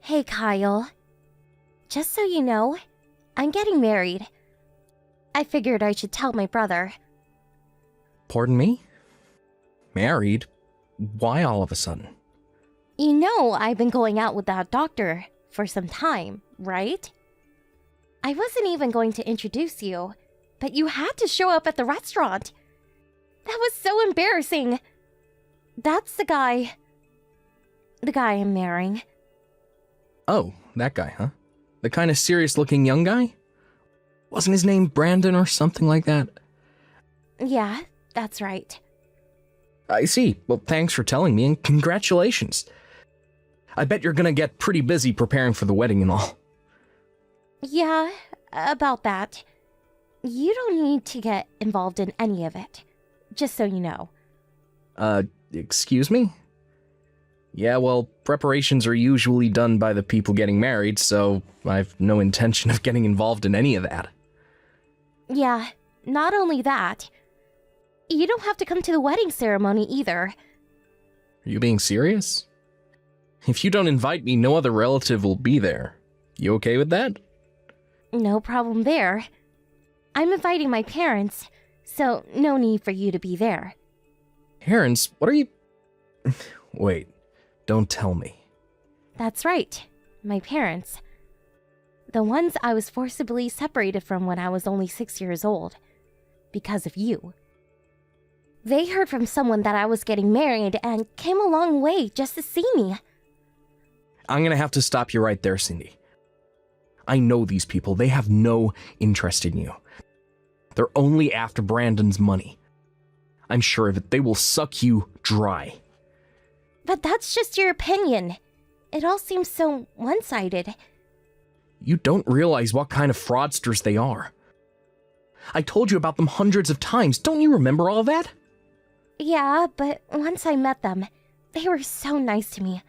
Hey, Kyle. Just so you know, I'm getting married. I figured I should tell my brother. Pardon me? Married? Why all of a sudden? You know I've been going out with that doctor for some time, right? I wasn't even going to introduce you, but you had to show up at the restaurant. That was so embarrassing. That's the guy I'm marrying. Oh, that guy, huh? The kind of serious-looking young guy? Wasn't his name Brandon or something like that? Yeah, that's right. I see. Well, thanks for telling me, and congratulations. I bet you're gonna get pretty busy preparing for the wedding and all. Yeah, about that. You don't need to get involved in any of it, just so you know. Excuse me? Yeah, well, preparations are usually done by the people getting married, so I've no intention of getting involved in any of that. Yeah, not only that, you don't have to come to the wedding ceremony either. Are you being serious? If you don't invite me, no other relative will be there. You okay with that? No problem there. I'm inviting my parents, so no need for you to be there. Parents? What are you... Wait, don't tell me. That's right, my parents. The ones I was forcibly separated from when I was only 6 years old. Because of you. They heard from someone that I was getting married and came a long way just to see me. I'm gonna have to stop you right there, Cindy. I know these people. They have no interest in you. They're only after Brandon's money. I'm sure of it. They will suck you dry. But that's just your opinion. It all seems so one-sided. You don't realize what kind of fraudsters they are. I told you about them hundreds of times. Don't you remember all that? Yeah, but once I met them, they were so nice to me.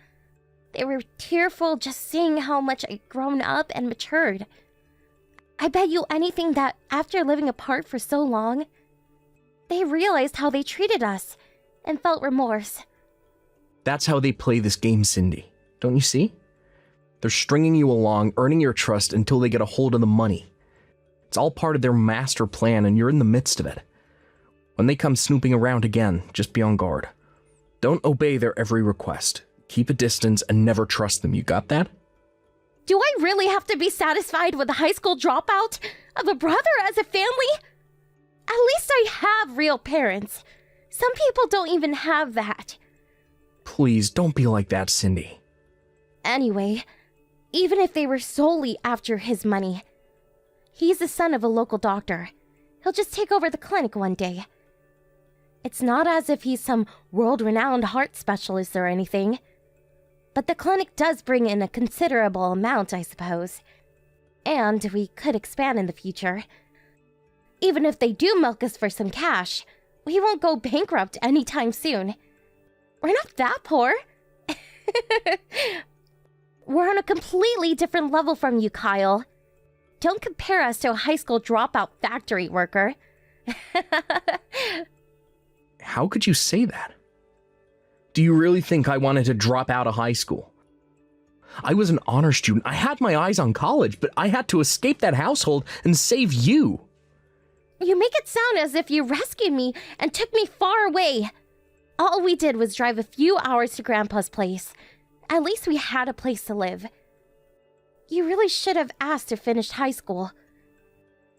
They were tearful just seeing how much I'd grown up and matured. I bet you anything that after living apart for so long, they realized how they treated us and felt remorse. That's how they play this game, Cindy. Don't you see? They're stringing you along, earning your trust until they get a hold of the money. It's all part of their master plan, and you're in the midst of it. When they come snooping around again, just be on guard. Don't obey their every request. Keep a distance and never trust them. You got that? Do I really have to be satisfied with a high school dropout of a brother as a family? At least I have real parents. Some people don't even have that. Please, don't be like that, Cindy. Anyway, even if they were solely after his money, he's the son of a local doctor. He'll just take over the clinic one day. It's not as if he's some world-renowned heart specialist or anything. But the clinic does bring in a considerable amount, I suppose. And we could expand in the future. Even if they do milk us for some cash, we won't go bankrupt anytime soon. We're not that poor. We're on a completely different level from you, Kyle. Don't compare us to a high school dropout factory worker. How could you say that? Do you really think I wanted to drop out of high school? I was an honor student. I had my eyes on college, but I had to escape that household and save you. You make it sound as if you rescued me and took me far away. All we did was drive a few hours to Grandpa's place. At least we had a place to live. You really should have asked to finish high school.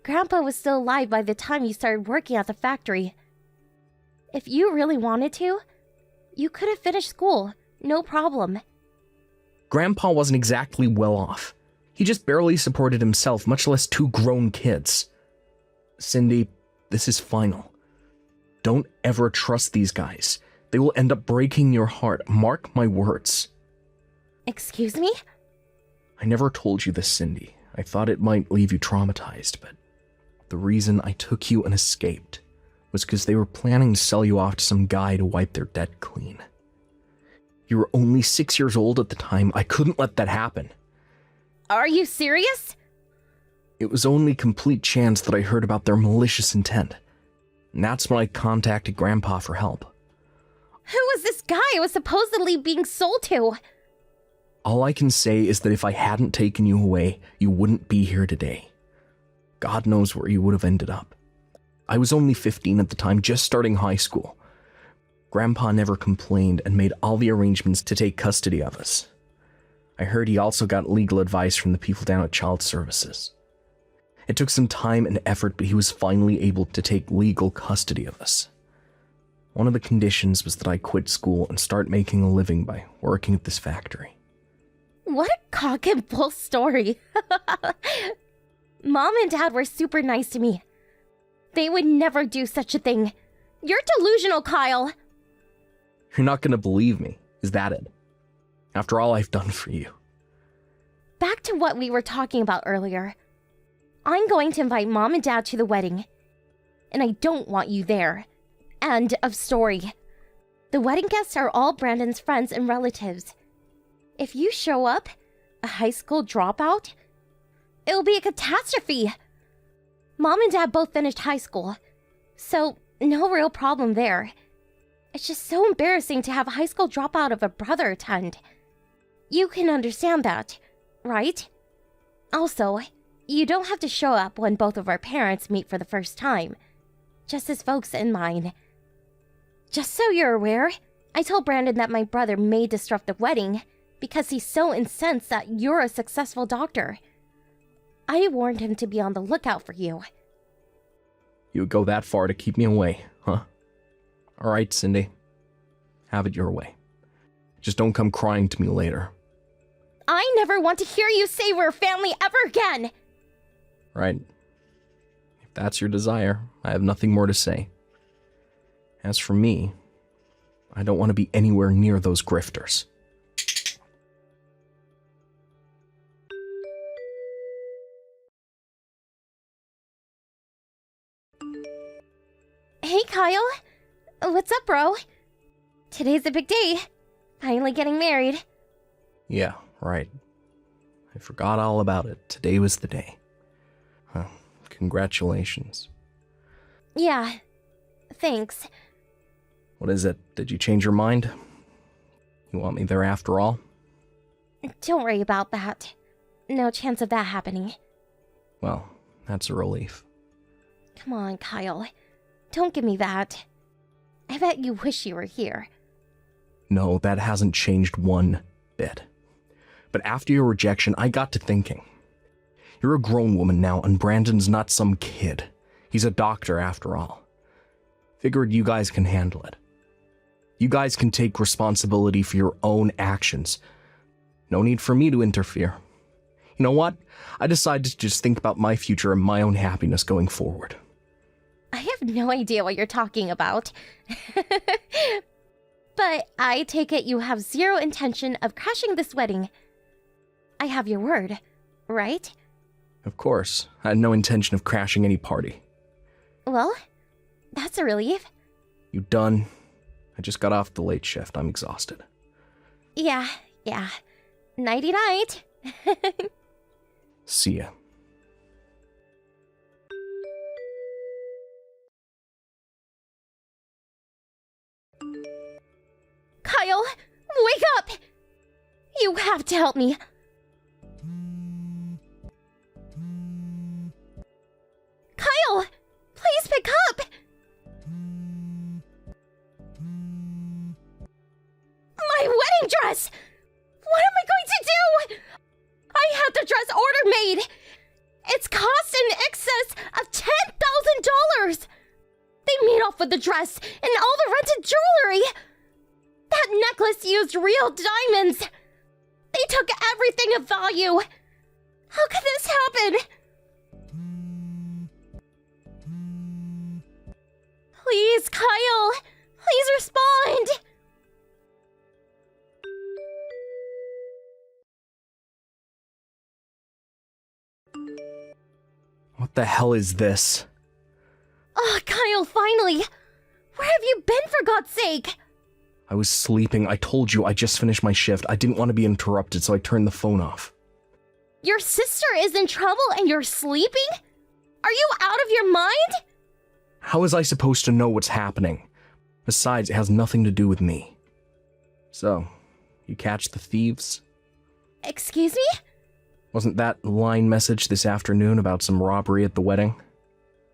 Grandpa was still alive by the time you started working at the factory. If you really wanted to, you could have finished school, no problem. Grandpa wasn't exactly well off. He just barely supported himself, much less two grown kids. Cindy, this is final. Don't ever trust these guys. They will end up breaking your heart. Mark my words. Excuse me? I never told you this, Cindy. I thought it might leave you traumatized, but the reason I took you and escaped was because they were planning to sell you off to some guy to wipe their debt clean. You were only 6 years old at the time. I couldn't let that happen. Are you serious? It was only complete chance that I heard about their malicious intent. And that's when I contacted Grandpa for help. Who was this guy I was supposedly being sold to? All I can say is that if I hadn't taken you away, you wouldn't be here today. God knows where you would have ended up. I was only 15 at the time, just starting high school. Grandpa never complained and made all the arrangements to take custody of us. I heard he also got legal advice from the people down at Child Services. It took some time and effort, but he was finally able to take legal custody of us. One of the conditions was that I quit school and start making a living by working at this factory. What a cock and bull story. Mom and Dad were super nice to me. They would never do such a thing. You're delusional, Kyle. You're not gonna believe me, is that it? After all I've done for you. Back to what we were talking about earlier. I'm going to invite Mom and Dad to the wedding. And I don't want you there. End of story. The wedding guests are all Brandon's friends and relatives. If you show up, a high school dropout, it'll be a catastrophe. Mom and Dad both finished high school, so no real problem there. It's just so embarrassing to have a high school dropout of a brother attend. You can understand that, right? Also, you don't have to show up when both of our parents meet for the first time, just as folks in mine. Just so you're aware, I told Brandon that my brother may disrupt the wedding because he's so incensed that you're a successful doctor. I warned him to be on the lookout for you. You would go that far to keep me away, huh? All right, Cindy. Have it your way. Just don't come crying to me later. I never want to hear you say we're family ever again! Right. If that's your desire, I have nothing more to say. As for me, I don't want to be anywhere near those grifters. Hey, Kyle. What's up, bro? Today's a big day. Finally getting married. Yeah, right. I forgot all about it. Today was the day. Well, congratulations. Yeah, thanks. What is it? Did you change your mind? You want me there after all? Don't worry about that. No chance of that happening. Well, that's a relief. Come on, Kyle. Don't give me that. I bet you wish you were here. No, that hasn't changed one bit. But after your rejection, I got to thinking. You're a grown woman now, and Brandon's not some kid. He's a doctor after all. Figured you guys can handle it. You guys can take responsibility for your own actions. No need for me to interfere. You know what? I decided to just think about my future and my own happiness going forward. I have no idea what you're talking about. But I take it you have zero intention of crashing this wedding. I have your word, right? Of course. I had no intention of crashing any party. Well, that's a relief. You done? I just got off the late shift. I'm exhausted. Yeah. Nighty-night. See ya. Kyle, wake up! You have to help me. Kyle, please pick up! My wedding dress! What am I going to do? I had the dress order made. It's cost in excess of $10,000. They made off with the dress and all the rented jewelry. That necklace used real diamonds. They took everything of value. How could this happen? Please, Kyle. Please respond. What the hell is this? Oh, Kyle, finally. Where have you been, for God's sake? I was sleeping. I told you I just finished my shift. I didn't want to be interrupted, so I turned the phone off. Your sister is in trouble and you're sleeping? Are you out of your mind? How was I supposed to know what's happening? Besides, it has nothing to do with me. So, you catch the thieves? Excuse me? Wasn't that line message this afternoon about some robbery at the wedding?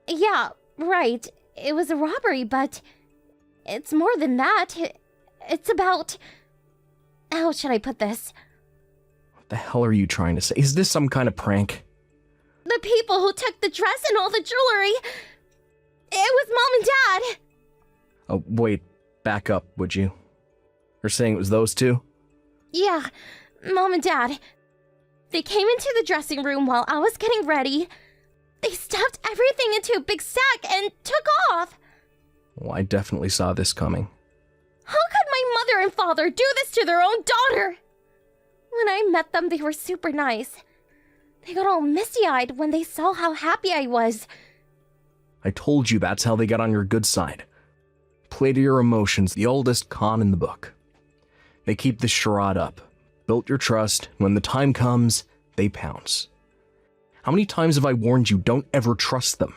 Yeah, right. It was a robbery, but it's more than that. It's about... How should I put this? What the hell are you trying to say? Is this some kind of prank? The people who took the dress and all the jewelry... It was Mom and Dad! Oh, wait. Back up, would you? You're saying it was those two? Yeah, Mom and Dad. They came into the dressing room while I was getting ready. They stuffed everything into a big sack and took off. Well, I definitely saw this coming. How could my mother and father do this to their own daughter? When I met them, they were super nice. They got all misty-eyed when they saw how happy I was. I told you that's how they got on your good side. Play to your emotions, the oldest con in the book. They keep the charade up, built your trust, and when the time comes, they pounce. How many times have I warned you, don't ever trust them?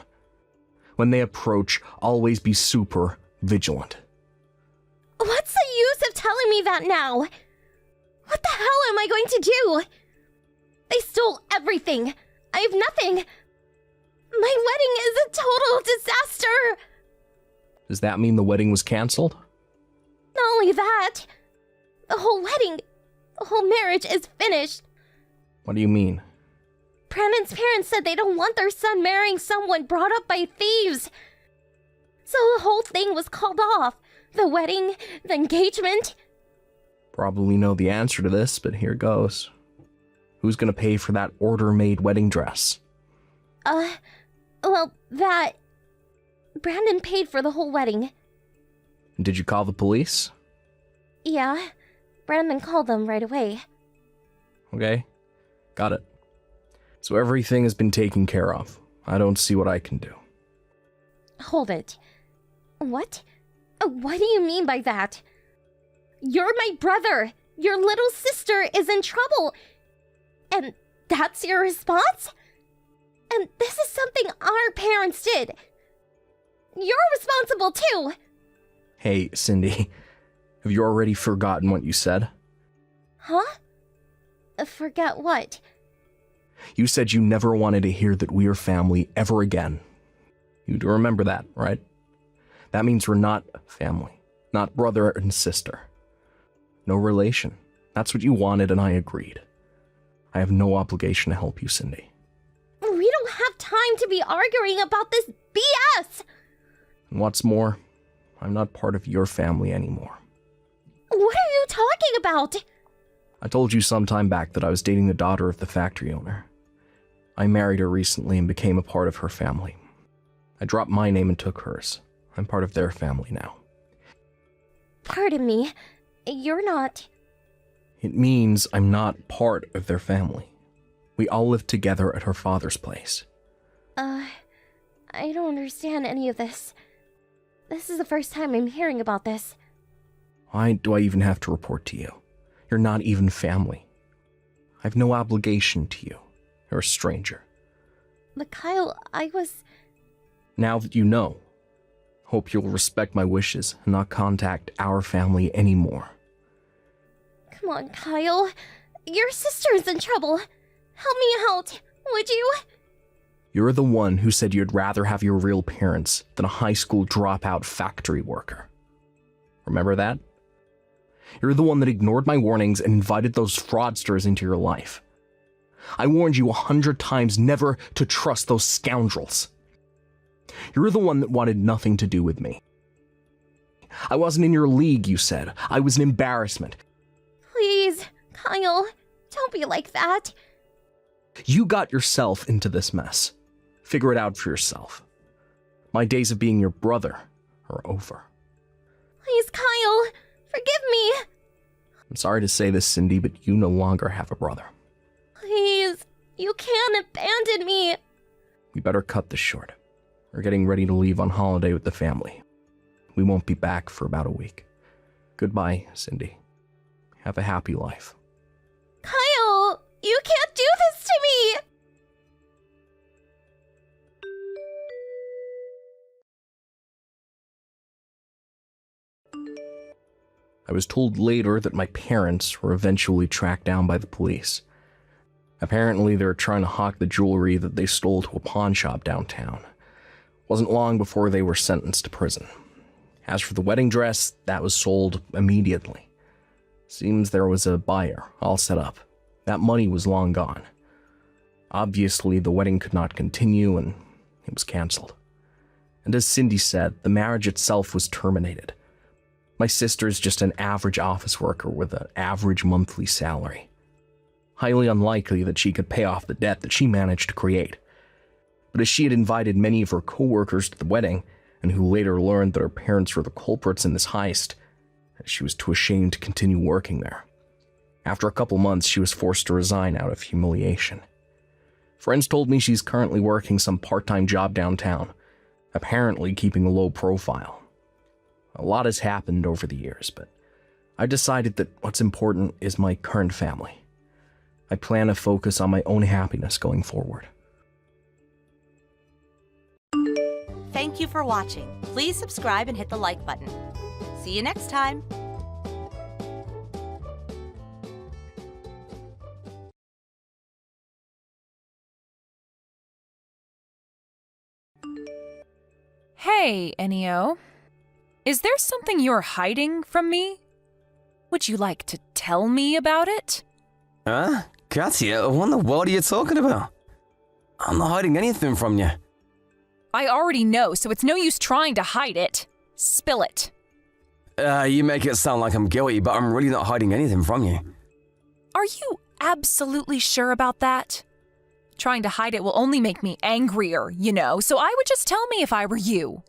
When they approach, always be super vigilant. What's the use of telling me that now? What the hell am I going to do? They stole everything. I have nothing. My wedding is a total disaster. Does that mean the wedding was canceled? Not only that, the whole marriage is finished. What do you mean? Brandon's parents said they don't want their son marrying someone brought up by thieves. So the whole thing was called off. The wedding, the engagement. Probably know the answer to this, but here goes. Who's gonna pay for that order-made wedding dress? Well, that... Brandon paid for the whole wedding. Did you call the police? Yeah, Brandon called them right away. Okay, got it. So everything has been taken care of. I don't see what I can do. Hold it. What? What do you mean by that? You're my brother! Your little sister is in trouble! And that's your response? And this is something our parents did. You're responsible too! Hey, Cindy, have you already forgotten what you said? Huh? Forget what? You said you never wanted to hear that we're family ever again. You do remember that, right? That means we're not family, not brother and sister. No relation. That's what you wanted and I agreed. I have no obligation to help you, Cindy. We don't have time to be arguing about this BS! And what's more, I'm not part of your family anymore. What are you talking about? I told you some time back that I was dating the daughter of the factory owner. I married her recently and became a part of her family. I dropped my name and took hers. I'm part of their family now. Pardon me, you're not... It means I'm not part of their family. We all live together at her father's place. I don't understand any of this. This is the first time I'm hearing about this. Why do I even have to report to you? You're not even family. I have no obligation to you. You're a stranger. But Kyle, I was... Now that you know, hope you'll respect my wishes and not contact our family anymore. Come on, Kyle. Your sister's in trouble. Help me out, would you? You're the one who said you'd rather have your real parents than a high school dropout factory worker. Remember that? You're the one that ignored my warnings and invited those fraudsters into your life. I warned you 100 times never to trust those scoundrels. You're the one that wanted nothing to do with me. I wasn't in your league, you said. I was an embarrassment. Please, Kyle, don't be like that. You got yourself into this mess. Figure it out for yourself. My days of being your brother are over. Please, Kyle, forgive me. I'm sorry to say this, Cindy, but you no longer have a brother. Please, you can't abandon me. We better cut this short. We're getting ready to leave on holiday with the family. We won't be back for about a week. Goodbye, Cindy. Have a happy life. Kyle, you can't do this to me! I I was told later that my parents were eventually tracked down by the police. Apparently, they were trying to hawk the jewelry that they stole to a pawn shop downtown. Wasn't long before they were sentenced to prison. As for the wedding dress, that was sold immediately. Seems there was a buyer, all set up. That money was long gone. Obviously, the wedding could not continue, and it was canceled. And as Cindy said, the marriage itself was terminated. My sister's just an average office worker with an average monthly salary. Highly unlikely that she could pay off the debt that she managed to create. But as she had invited many of her co-workers to the wedding, and who later learned that her parents were the culprits in this heist, she was too ashamed to continue working there. After a couple months, she was forced to resign out of humiliation. Friends told me she's currently working some part-time job downtown, apparently keeping a low profile. A lot has happened over the years, but I decided that what's important is my current family. I plan to focus on my own happiness going forward. Thank you for watching. Please subscribe and hit the like button. See you next time. Hey, Enio. Is there something you're hiding from me? Would you like to tell me about it? Huh? Katya, what in the world are you talking about? I'm not hiding anything from you. I already know, so it's no use trying to hide it. Spill it. You make it sound like I'm guilty, but I'm really not hiding anything from you. Are you absolutely sure about that? Trying to hide it will only make me angrier, so I would just tell me if I were you.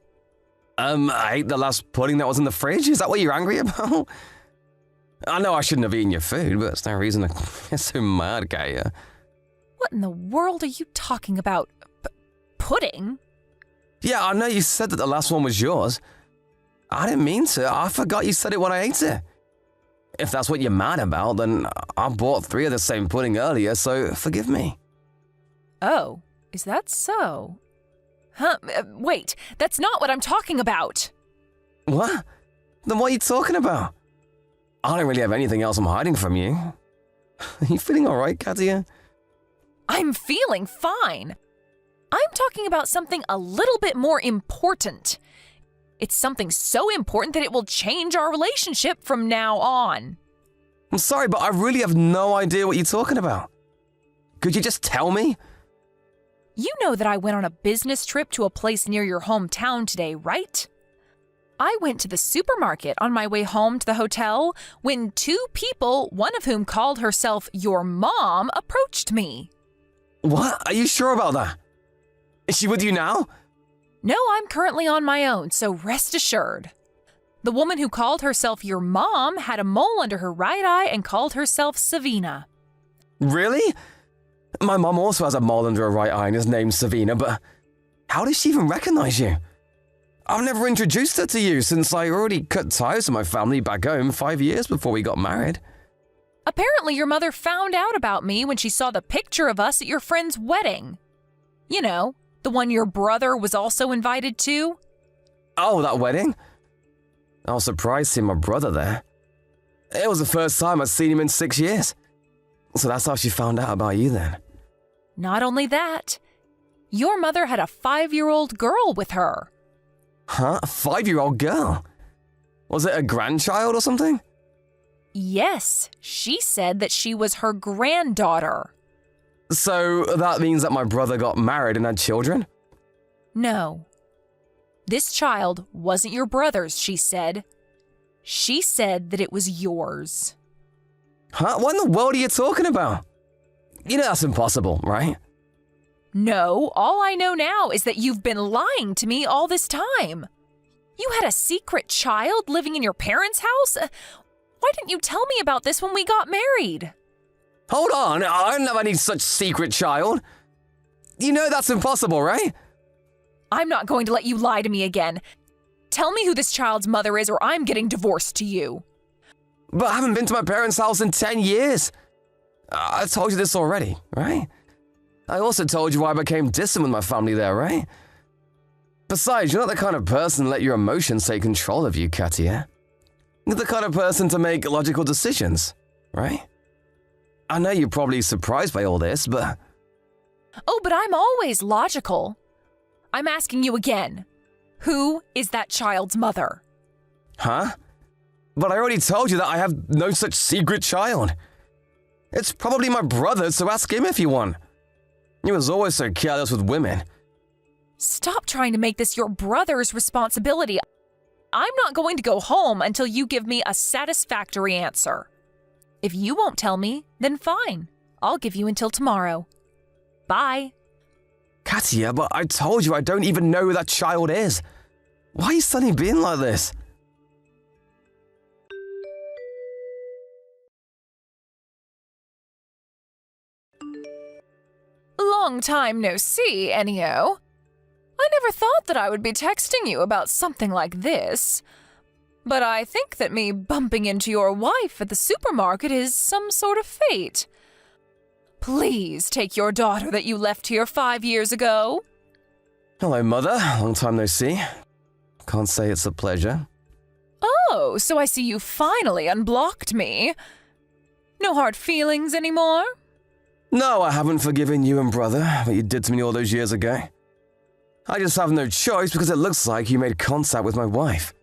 I ate the last pudding that was in the fridge? Is that what you're angry about? I know I shouldn't have eaten your food, but it's no reason to get so mad, Katya. What in the world are you talking about? Pudding? Yeah, I know you said that the last one was yours. I didn't mean to. I forgot you said it when I ate it. If that's what you're mad about, then I bought 3 of the same pudding earlier, so forgive me. Oh, is that so? Huh, wait, that's not what I'm talking about. What? Then what are you talking about? I don't really have anything else I'm hiding from you. Are you feeling alright, Katya? I'm feeling fine. I'm talking about something a little bit more important. It's something so important that it will change our relationship from now on. I'm sorry, but I really have no idea what you're talking about. Could you just tell me? You know that I went on a business trip to a place near your hometown today, right? I went to the supermarket on my way home to the hotel when 2 people, one of whom called herself your mom, approached me. What? Are you sure about that? Is she with you now? No, I'm currently on my own, so rest assured. The woman who called herself your mom had a mole under her right eye and called herself Savina. Really? My mom also has a mole under her right eye and is named Savina, but how does she even recognize you? I've never introduced her to you since I already cut ties with my family back home 5 years before we got married. Apparently your mother found out about me when she saw the picture of us at your friend's wedding. You know, the one your brother was also invited to. Oh, that wedding? I was surprised seeing my brother there. It was the first time I'd seen him in 6 years. So that's how she found out about you then. Not only that, your mother had a 5-year-old girl with her. Huh? A 5-year-old girl? Was it a grandchild or something? Yes, she said that she was her granddaughter. So that means that my brother got married and had children? No. This child wasn't your brother's, she said. She said that it was yours. Huh? What in the world are you talking about? You know that's impossible, right? No, all I know now is that you've been lying to me all this time. You had a secret child living in your parents' house? Why didn't you tell me about this when we got married? Hold on, I don't have any such secret child. You know that's impossible, right? I'm not going to let you lie to me again. Tell me who this child's mother is or I'm getting divorced to you. But I haven't been to my parents' house in 10 years. I told you this already, right? I also told you why I became distant with my family there, right? Besides, you're not the kind of person to let your emotions take control of you, Katya. You're the kind of person to make logical decisions, right? I know you're probably surprised by all this, but... Oh, but I'm always logical. I'm asking you again. Who is that child's mother? Huh? But I already told you that I have no such secret child. It's probably my brother, so ask him if you want. He was always so careless with women. Stop trying to make this your brother's responsibility. I'm not going to go home until you give me a satisfactory answer. If you won't tell me, then fine. I'll give you until tomorrow. Bye. Katia, but I told you I don't even know who that child is. Why are you suddenly being like this? Long time no see, Ennio. I never thought that I would be texting you about something like this. But I think that me bumping into your wife at the supermarket is some sort of fate. Please take your daughter that you left here 5 years ago. Hello, Mother. Long time no see. Can't say it's a pleasure. Oh, so I see you finally unblocked me. No hard feelings anymore? No, I haven't forgiven you and brother what you did to me all those years ago. I just have no choice because it looks like you made contact with my wife.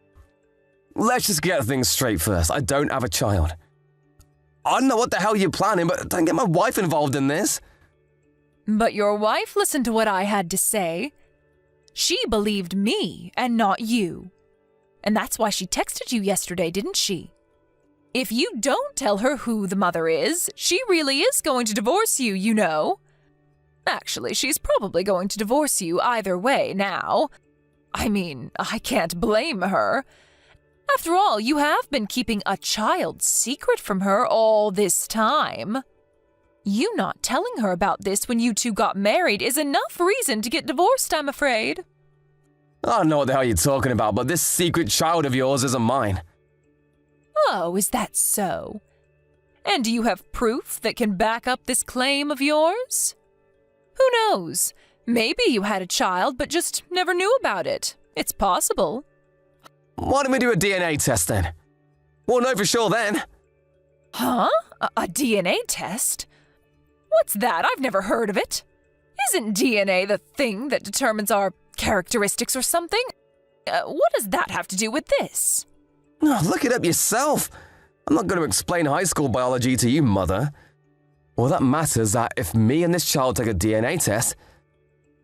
Let's just get things straight first. I don't have a child. I don't know what the hell you're planning, but don't get my wife involved in this. But your wife listened to what I had to say. She believed me and not you. And that's why she texted you yesterday, didn't she? If you don't tell her who the mother is, she really is going to divorce you, you know. Actually, she's probably going to divorce you either way now. I mean, I can't blame her. After all, you have been keeping a child's secret from her all this time. You not telling her about this when you two got married is enough reason to get divorced, I'm afraid. I don't know what the hell you're talking about, but this secret child of yours isn't mine. Oh, is that so? And do you have proof that can back up this claim of yours? Who knows? Maybe you had a child but just never knew about it. It's possible. Why don't we do a DNA test then? We'll know for sure then. Huh? A DNA test? What's that? I've never heard of it. Isn't DNA the thing that determines our characteristics or something? What does that have to do with this? No, look it up yourself. I'm not going to explain high school biology to you, Mother. All that matters is that if me and this child take a DNA test,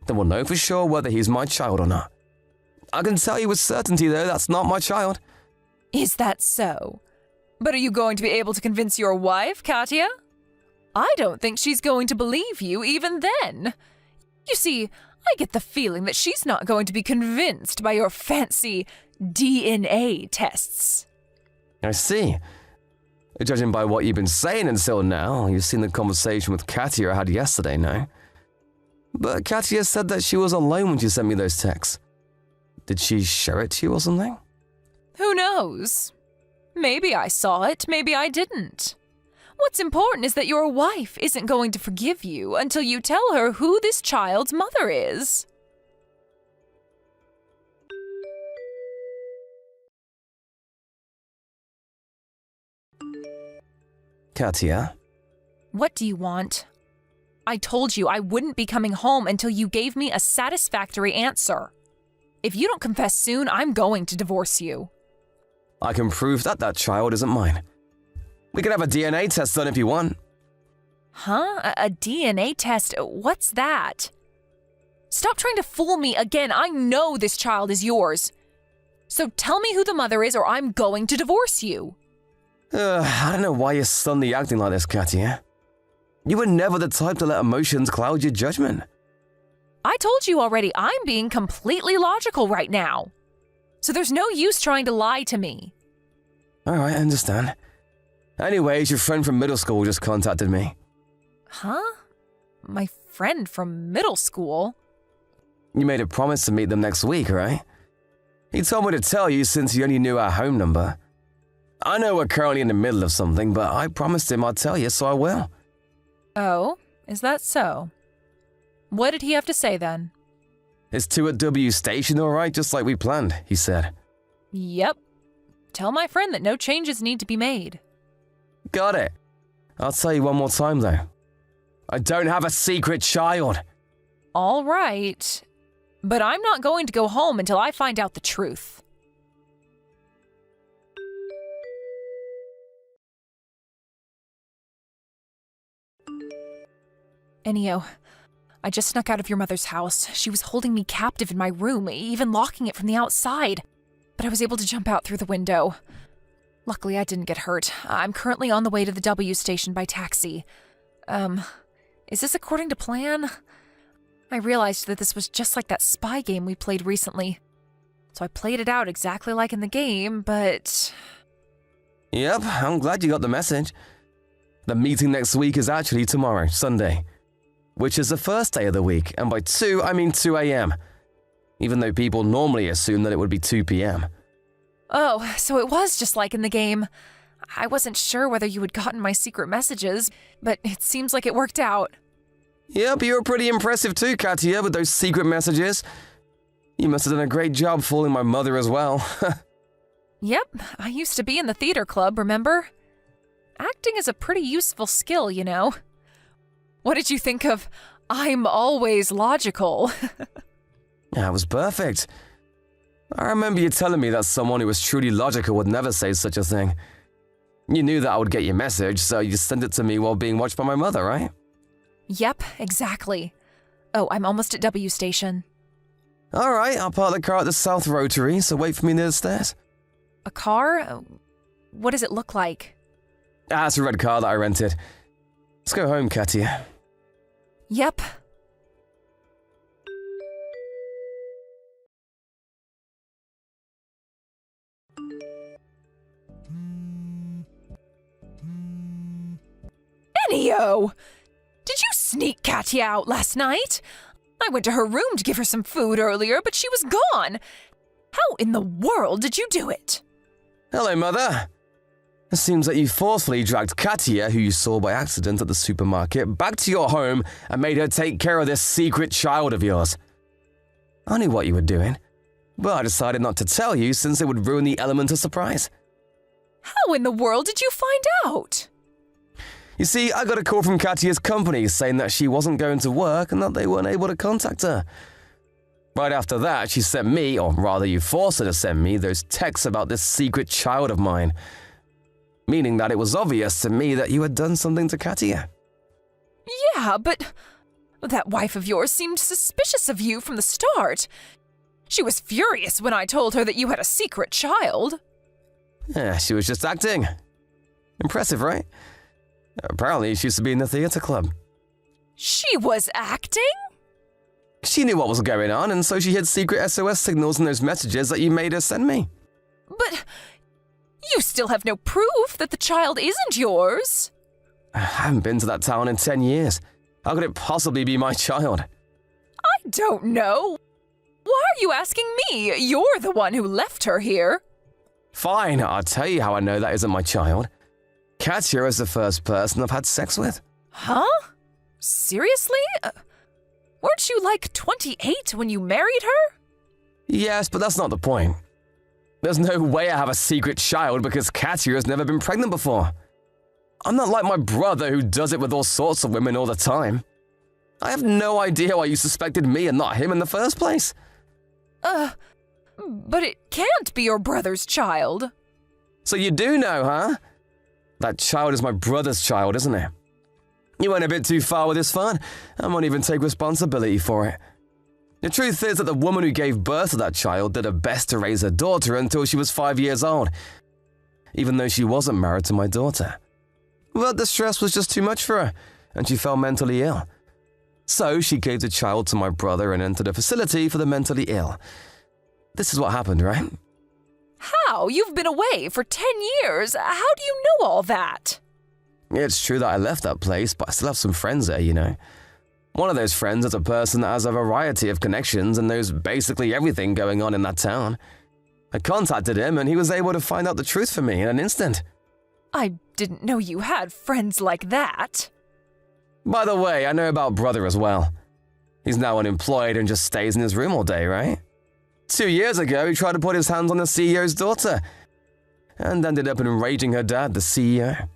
then we'll know for sure whether he's my child or not. I can tell you with certainty, though, that's not my child. Is that so? But are you going to be able to convince your wife, Katia? I don't think she's going to believe you even then. You see, I get the feeling that she's not going to be convinced by your fancy DNA tests. I see. Judging by what you've been saying until now, you've seen the conversation with Katia I had yesterday, no? But Katia said that she was alone when she sent me those texts. Did she show it to you or something? Who knows? Maybe I saw it, maybe I didn't. What's important is that your wife isn't going to forgive you until you tell her who this child's mother is. Katia? What do you want? I told you I wouldn't be coming home until you gave me a satisfactory answer. If you don't confess soon, I'm going to divorce you. I can prove that that child isn't mine. We can have a DNA test done if you want. Huh? A DNA test? What's that? Stop trying to fool me again. I know this child is yours. So tell me who the mother is or I'm going to divorce you. I don't know why you're suddenly acting like this, Katia. You were never the type to let emotions cloud your judgment. I told you already, I'm being completely logical right now. So there's no use trying to lie to me. Alright, I understand. Anyways, your friend from middle school just contacted me. Huh? My friend from middle school? You made a promise to meet them next week, right? He told me to tell you since he only knew our home number. I know we're currently in the middle of something, but I promised him I'd tell you, so I will. Oh, is that so? What did he have to say then? Is 2 at W Station alright, just like we planned, he said. Yep. Tell my friend that no changes need to be made. Got it. I'll tell you one more time, though. I don't have a secret child. All right. But I'm not going to go home until I find out the truth. Enio, I just snuck out of your mother's house. She was holding me captive in my room, even locking it from the outside. But I was able to jump out through the window. Luckily, I didn't get hurt. I'm currently on the way to the W station by taxi. Is this according to plan? I realized that this was just like that spy game we played recently. So I played it out exactly like in the game, but... Yep, I'm glad you got the message. The meeting next week is actually tomorrow, Sunday, which is the first day of the week, and by 2, I mean 2 a.m., even though people normally assume that it would be 2 p.m. Oh, so it was just like in the game. I wasn't sure whether you had gotten my secret messages, but it seems like it worked out. Yep, you were pretty impressive too, Katia, with those secret messages. You must have done a great job fooling my mother as well. Yep, I used to be in the theater club, remember? Acting is a pretty useful skill, you know. What did you think of "I'm always logical"? That was perfect. I remember you telling me that someone who was truly logical would never say such a thing. You knew that I would get your message, so you sent it to me while being watched by my mother, right? Yep, exactly. Oh, I'm almost at W station. All right, I'll park the car at the South Rotary, so wait for me near the stairs. A car? What does it look like? It's a red car that I rented. Let's go home, Katia. Yep. Enio! Did you sneak Katia out last night? I went to her room to give her some food earlier, but she was gone. How in the world did you do it? Hello, Mother. It seems that you forcefully dragged Katia, who you saw by accident at the supermarket, back to your home and made her take care of this secret child of yours. I knew what you were doing, but I decided not to tell you since it would ruin the element of surprise. How in the world did you find out? You see, I got a call from Katia's company saying that she wasn't going to work and that they weren't able to contact her. Right after that, she sent me, or rather you forced her to send me, those texts about this secret child of mine, meaning that it was obvious to me that you had done something to Katia. Yeah, but that wife of yours seemed suspicious of you from the start. She was furious when I told her that you had a secret child. Yeah, she was just acting. Impressive, right? Apparently, she used to be in the theater club. She was acting? She knew what was going on, and so she hid secret SOS signals in those messages that you made her send me. But you still have no proof that the child isn't yours. I haven't been to that town in 10 years. How could it possibly be my child? I don't know. Why are you asking me? You're the one who left her here. Fine, I'll tell you how I know that isn't my child. Katia is the first person I've had sex with. Huh? Seriously? Weren't you like 28 when you married her? Yes, but that's not the point. There's no way I have a secret child because Katia has never been pregnant before. I'm not like my brother who does it with all sorts of women all the time. I have no idea why you suspected me and not him in the first place. But it can't be your brother's child. So you do know, huh? That child is my brother's child, isn't it? You went a bit too far with this fun. I won't even take responsibility for it. The truth is that the woman who gave birth to that child did her best to raise her daughter until she was 5 years old, even though she wasn't married to my daughter. But the stress was just too much for her, and she fell mentally ill. So she gave the child to my brother and entered a facility for the mentally ill. This is what happened, right? How? You've been away for 10 years. How do you know all that? It's true that I left that place, but I still have some friends there, you know. One of those friends is a person that has a variety of connections and knows basically everything going on in that town. I contacted him and he was able to find out the truth for me in an instant. I didn't know you had friends like that. By the way, I know about brother as well. He's now unemployed and just stays in his room all day, right? 2 years ago, he tried to put his hands on the CEO's daughter. and ended up enraging her dad, the CEO.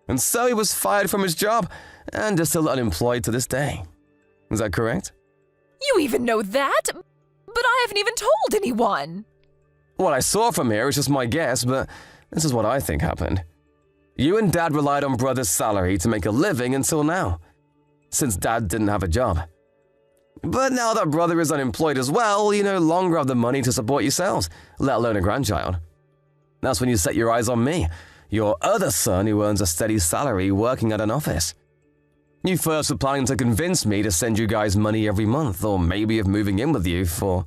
And so he was fired from his job and is still unemployed to this day. Is that correct? You even know that? But I haven't even told anyone. What I saw from here is just my guess, but this is what I think happened. You and Dad relied on Brother's salary to make a living until now, since Dad didn't have a job. But now that Brother is unemployed as well, you no longer have the money to support yourselves, let alone a grandchild. That's when you set your eyes on me, your other son who earns a steady salary working at an office. You first were planning to convince me to send you guys money every month, or maybe of moving in with you for…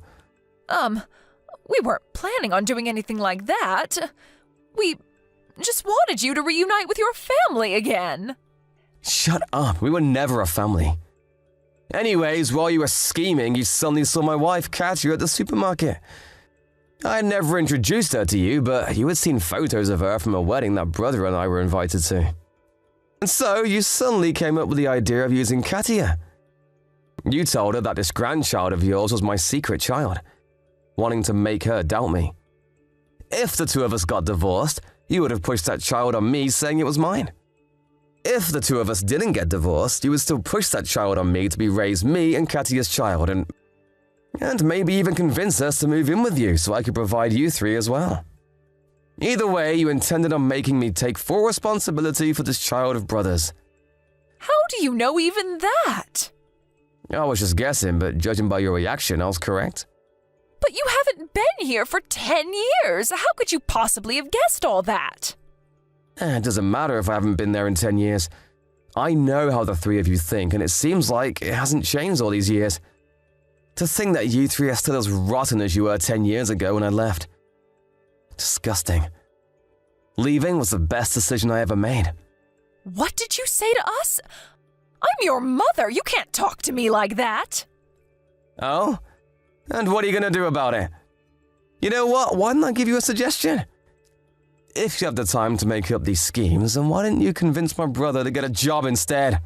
We weren't planning on doing anything like that. We just wanted you to reunite with your family again. Shut up, we were never a family. Anyways, while you were scheming, you suddenly saw my wife Katya at the supermarket. I had never introduced her to you, but you had seen photos of her from a wedding that Brother and I were invited to. And so you suddenly came up with the idea of using Katya. You told her that this grandchild of yours was my secret child, wanting to make her doubt me. If the two of us got divorced, you would have pushed that child on me saying it was mine. If the two of us didn't get divorced, you would still push that child on me to be raised me and Katya's child and maybe even convince us to move in with you so I could provide you three as well. Either way, you intended on making me take full responsibility for this child of Brother's. How do you know even that? I was just guessing, but judging by your reaction, I was correct. But you haven't been here for 10 years. How could you possibly have guessed all that? It doesn't matter if I haven't been there in 10 years. I know how the three of you think, and it seems like it hasn't changed all these years. To think that you three are still as rotten as you were 10 years ago when I left. Disgusting. Leaving was the best decision I ever made. What did you say to us? I'm your mother. You can't talk to me like that. Oh? And what are you going to do about it? You know what? Why don't I give you a suggestion? If you have the time to make up these schemes, then why didn't you convince my brother to get a job instead?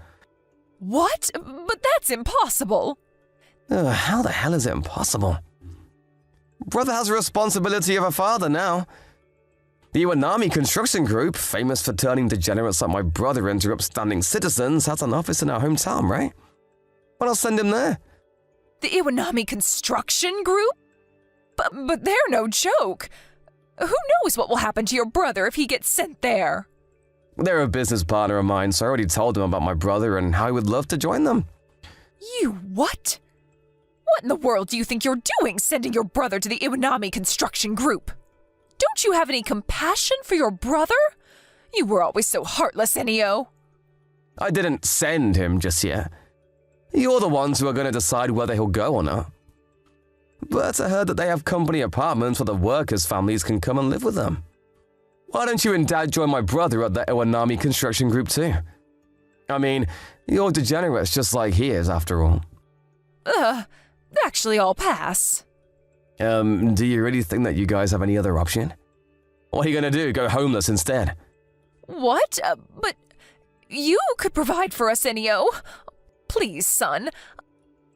What? But that's impossible. How the hell is it impossible? Brother has a responsibility of a father now. The Iwanami Construction Group, famous for turning degenerates like my brother into upstanding citizens, has an office in our hometown, right? Well, I'll send him there. The Iwanami Construction Group? But they're no joke. Who knows what will happen to your brother if he gets sent there? They're a business partner of mine, so I already told them about my brother and how he would love to join them. You what? What in the world do you think you're doing, sending your brother to the Iwanami Construction Group? Don't you have any compassion for your brother? You were always so heartless, Enio. I didn't send him just yet. You're the ones who are going to decide whether he'll go or not. But I heard that they have company apartments where the workers' families can come and live with them. Why don't you and Dad join my brother at the Iwanami Construction Group too? I mean, you're degenerates just like he is, after all. Actually, I'll pass. Do you really think that you guys have any other option? What are you going to do, go homeless instead? What? But you could provide for us, Enio. Please, son.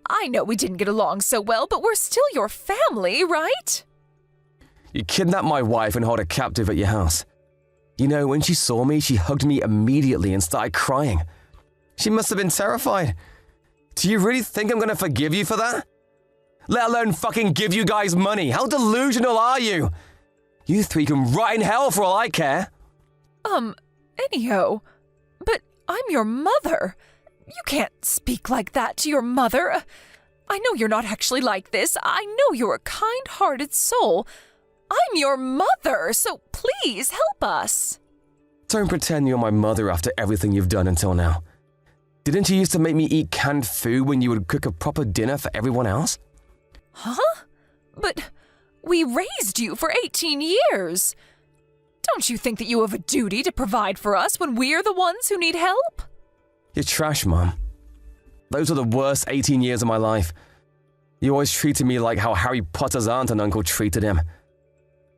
I know we didn't get along so well, but we're still your family, right? You kidnapped my wife and held her captive at your house. You know, when she saw me, she hugged me immediately and started crying. She must have been terrified. Do you really think I'm going to forgive you for that? Let alone fucking give you guys money. How delusional are you? You three can rot in hell for all I care. Enio, but I'm your mother. You can't speak like that to your mother. I know you're not actually like this. I know you're a kind-hearted soul. I'm your mother, so please help us. Don't pretend you're my mother after everything you've done until now. Didn't you used to make me eat canned food when you would cook a proper dinner for everyone else? Huh? But we raised you for 18 years. Don't you think that you have a duty to provide for us when we're the ones who need help? You're trash, Mom. Those are the worst 18 years of my life. You always treated me like how Harry Potter's aunt and uncle treated him.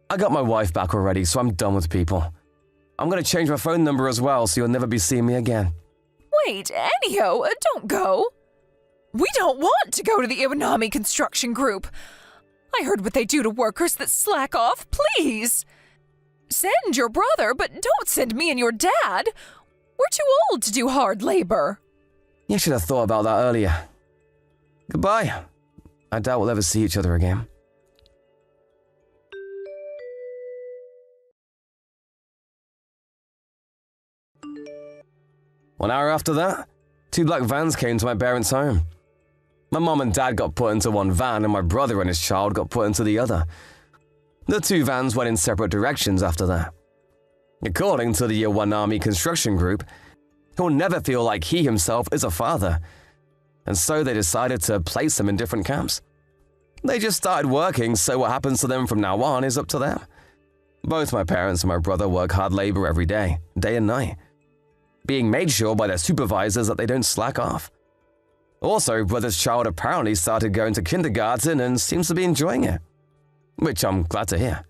I got my wife back already, so I'm done with people. I'm going to change my phone number as well, so you'll never be seeing me again. Wait, Enio, don't go. We don't want to go to the Iwanami Construction Group. I heard what they do to workers that slack off, please. Send your brother, but don't send me and your dad. We're too old to do hard labor. You should have thought about that earlier. Goodbye. I doubt we'll ever see each other again. One hour after that, 2 black vans came to my parents' home. My mom and dad got put into one van and my brother and his child got put into the other. The 2 vans went in separate directions after that. According to the Year 1 Army construction group, he'll never feel like he himself is a father, and so they decided to place him in different camps. They just started working, so what happens to them from now on is up to them. Both my parents and my brother work hard labor every day and night, being made sure by their supervisors that they don't slack off. Also, brother's child apparently started going to kindergarten and seems to be enjoying it, which I'm glad to hear.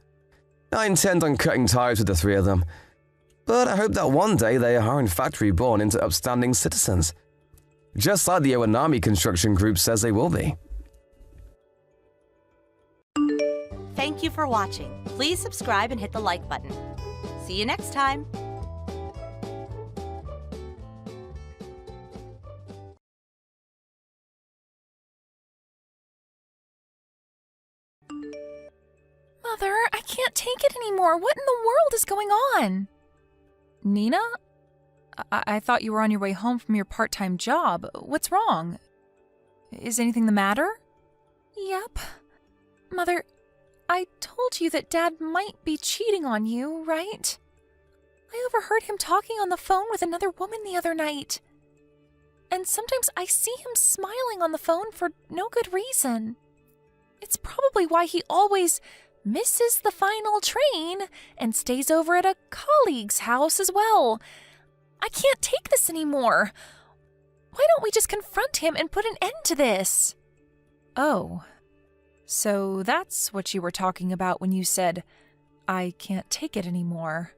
I intend on cutting ties with the 3 of them, but I hope that one day they are in fact reborn into upstanding citizens, just like the Owanami construction group says they will be. Thank you for watching. Please subscribe and hit the like button. See you next time. Mother, I can't take it anymore. What in the world is going on? Nina? I thought you were on your way home from your part-time job. What's wrong? Is anything the matter? Yep. Mother, I told you that Dad might be cheating on you, right? I overheard him talking on the phone with another woman the other night. And sometimes I see him smiling on the phone for no good reason. It's probably why he always misses the final train and stays over at a colleague's house as well. I can't take this anymore. Why don't we just confront him and put an end to this? Oh, so that's what you were talking about when you said, I can't take it anymore.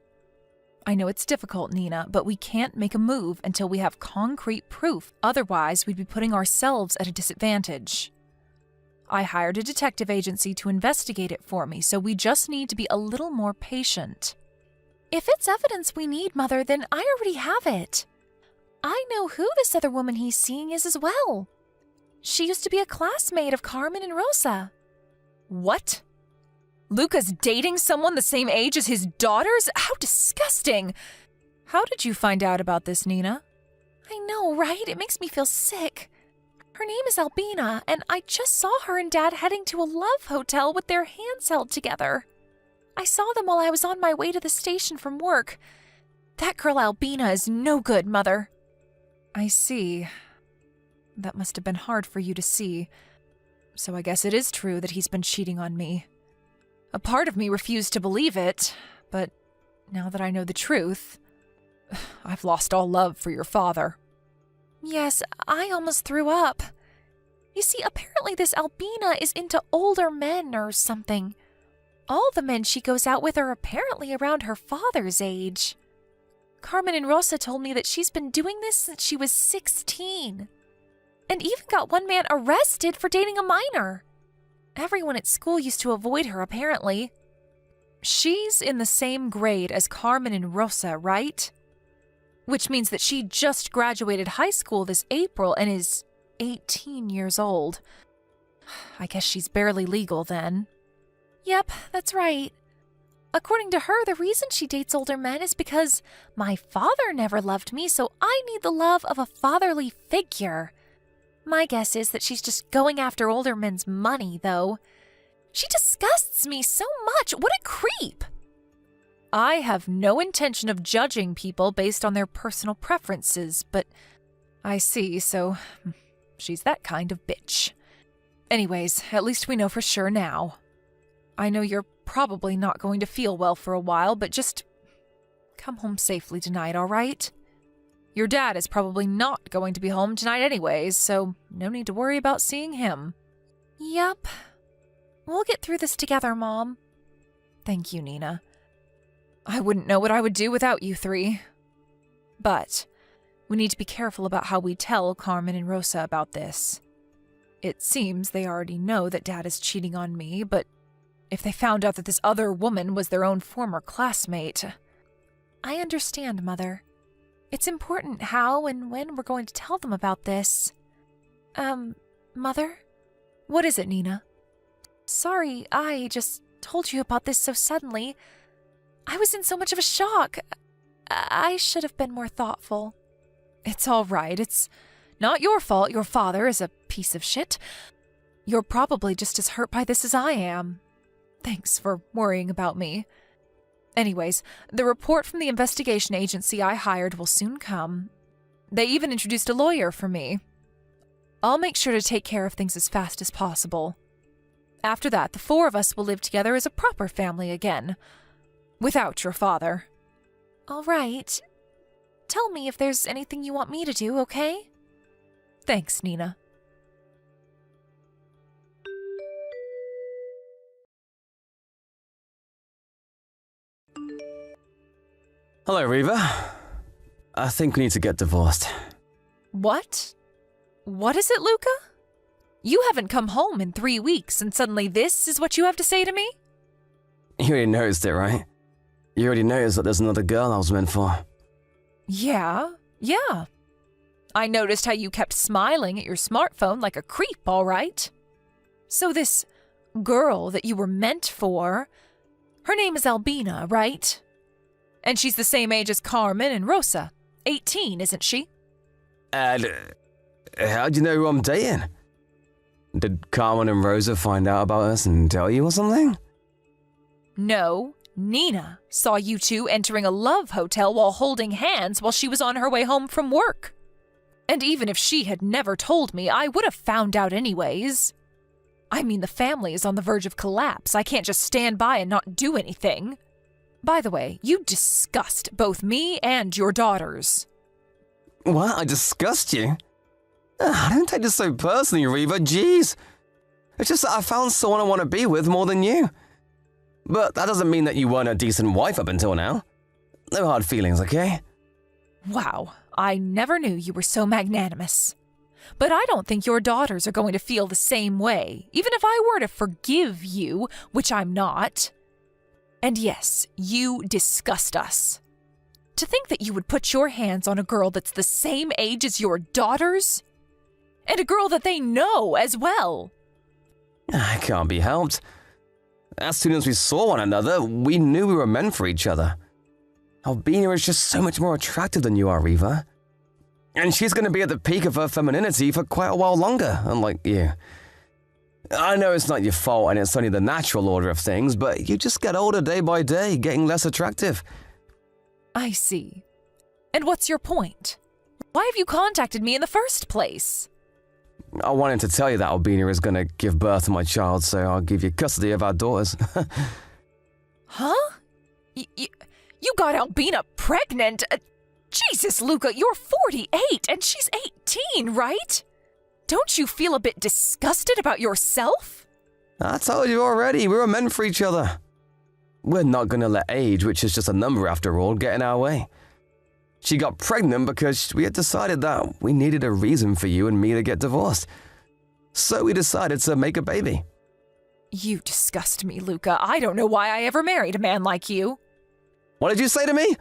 I know it's difficult, Nina, but we can't make a move until we have concrete proof. Otherwise, we'd be putting ourselves at a disadvantage. I hired a detective agency to investigate it for me, so we just need to be a little more patient. If it's evidence we need, Mother, then I already have it. I know who this other woman he's seeing is as well. She used to be a classmate of Carmen and Rosa. What? Luca's dating someone the same age as his daughters? How disgusting! How did you find out about this, Nina? I know, right? It makes me feel sick. Her name is Albina, and I just saw her and Dad heading to a love hotel with their hands held together. I saw them while I was on my way to the station from work. That girl Albina is no good, Mother. I see. That must have been hard for you to see. So I guess it is true that he's been cheating on me. A part of me refused to believe it, but now that I know the truth, I've lost all love for your father. Yes, I almost threw up. You see, apparently this Albina is into older men or something. All the men she goes out with are apparently around her father's age. Carmen and Rosa told me that she's been doing this since she was 16. And even got one man arrested for dating a minor. Everyone at school used to avoid her, apparently. She's in the same grade as Carmen and Rosa, right? Which means that she just graduated high school this April and is 18 years old. I guess she's barely legal then. Yep, that's right. According to her, the reason she dates older men is because my father never loved me, so I need the love of a fatherly figure. My guess is that she's just going after older men's money, though. She disgusts me so much. What a creep! I have no intention of judging people based on their personal preferences, but I see, so she's that kind of bitch. Anyways, at least we know for sure now. I know you're probably not going to feel well for a while, but just come home safely tonight, all right? Your dad is probably not going to be home tonight anyways, so no need to worry about seeing him. Yep. We'll get through this together, Mom. Thank you, Nina. I wouldn't know what I would do without you 3. But we need to be careful about how we tell Carmen and Rosa about this. It seems they already know that Dad is cheating on me, but if they found out that this other woman was their own former classmate. I understand, Mother. It's important how and when we're going to tell them about this. Mother? What is it, Nina? Sorry, I just told you about this so suddenly. I was in so much of a shock. I should have been more thoughtful. It's all right. It's not your fault your father is a piece of shit. You're probably just as hurt by this as I am. Thanks for worrying about me. Anyways, the report from the investigation agency I hired will soon come. They even introduced a lawyer for me. I'll make sure to take care of things as fast as possible. After that, the four of us will live together as a proper family again. Without your father. All right. Tell me if there's anything you want me to do, okay? Thanks, Nina. Hello, Reva. I think we need to get divorced. What? What is it, Luca? You haven't come home in 3 weeks, and suddenly this is what you have to say to me? You already noticed it, right? You already noticed that there's another girl I was meant for. Yeah. I noticed how you kept smiling at your smartphone like a creep, all right? So this girl that you were meant for, her name is Albina, right? And she's the same age as Carmen and Rosa. 18, isn't she? And how'd you know who I'm dating? Did Carmen and Rosa find out about us and tell you or something? No, Nina saw you two entering a love hotel while holding hands while she was on her way home from work. And even if she had never told me, I would have found out anyways. I mean, the family is on the verge of collapse. I can't just stand by and not do anything. By the way, you disgust both me and your daughters. What? I disgust you? I don't take this so personally, Reva. Jeez. It's just that I found someone I want to be with more than you. But that doesn't mean that you weren't a decent wife up until now. No hard feelings, okay? Wow, I never knew you were so magnanimous. But I don't think your daughters are going to feel the same way, even if I were to forgive you, which I'm not. And yes, you disgust us. To think that you would put your hands on a girl that's the same age as your daughters? And a girl that they know as well. It can't be helped. As soon as we saw one another, we knew we were meant for each other. Albina is just so much more attractive than you are, Reva. And she's going to be at the peak of her femininity for quite a while longer, unlike you. I know it's not your fault and it's only the natural order of things, but you just get older day by day, getting less attractive. I see. And what's your point? Why have you contacted me in the first place? I wanted to tell you that Albina is going to give birth to my child, so I'll give you custody of our daughters. Huh? You got Albina pregnant? Jesus, Luca, you're 48 and she's 18, right? Don't you feel a bit disgusted about yourself? I told you already, we were meant for each other. We're not going to let age, which is just a number after all, get in our way. She got pregnant because we had decided that we needed a reason for you and me to get divorced. So we decided to make a baby. You disgust me, Luca. I don't know why I ever married a man like you. What did you say to me?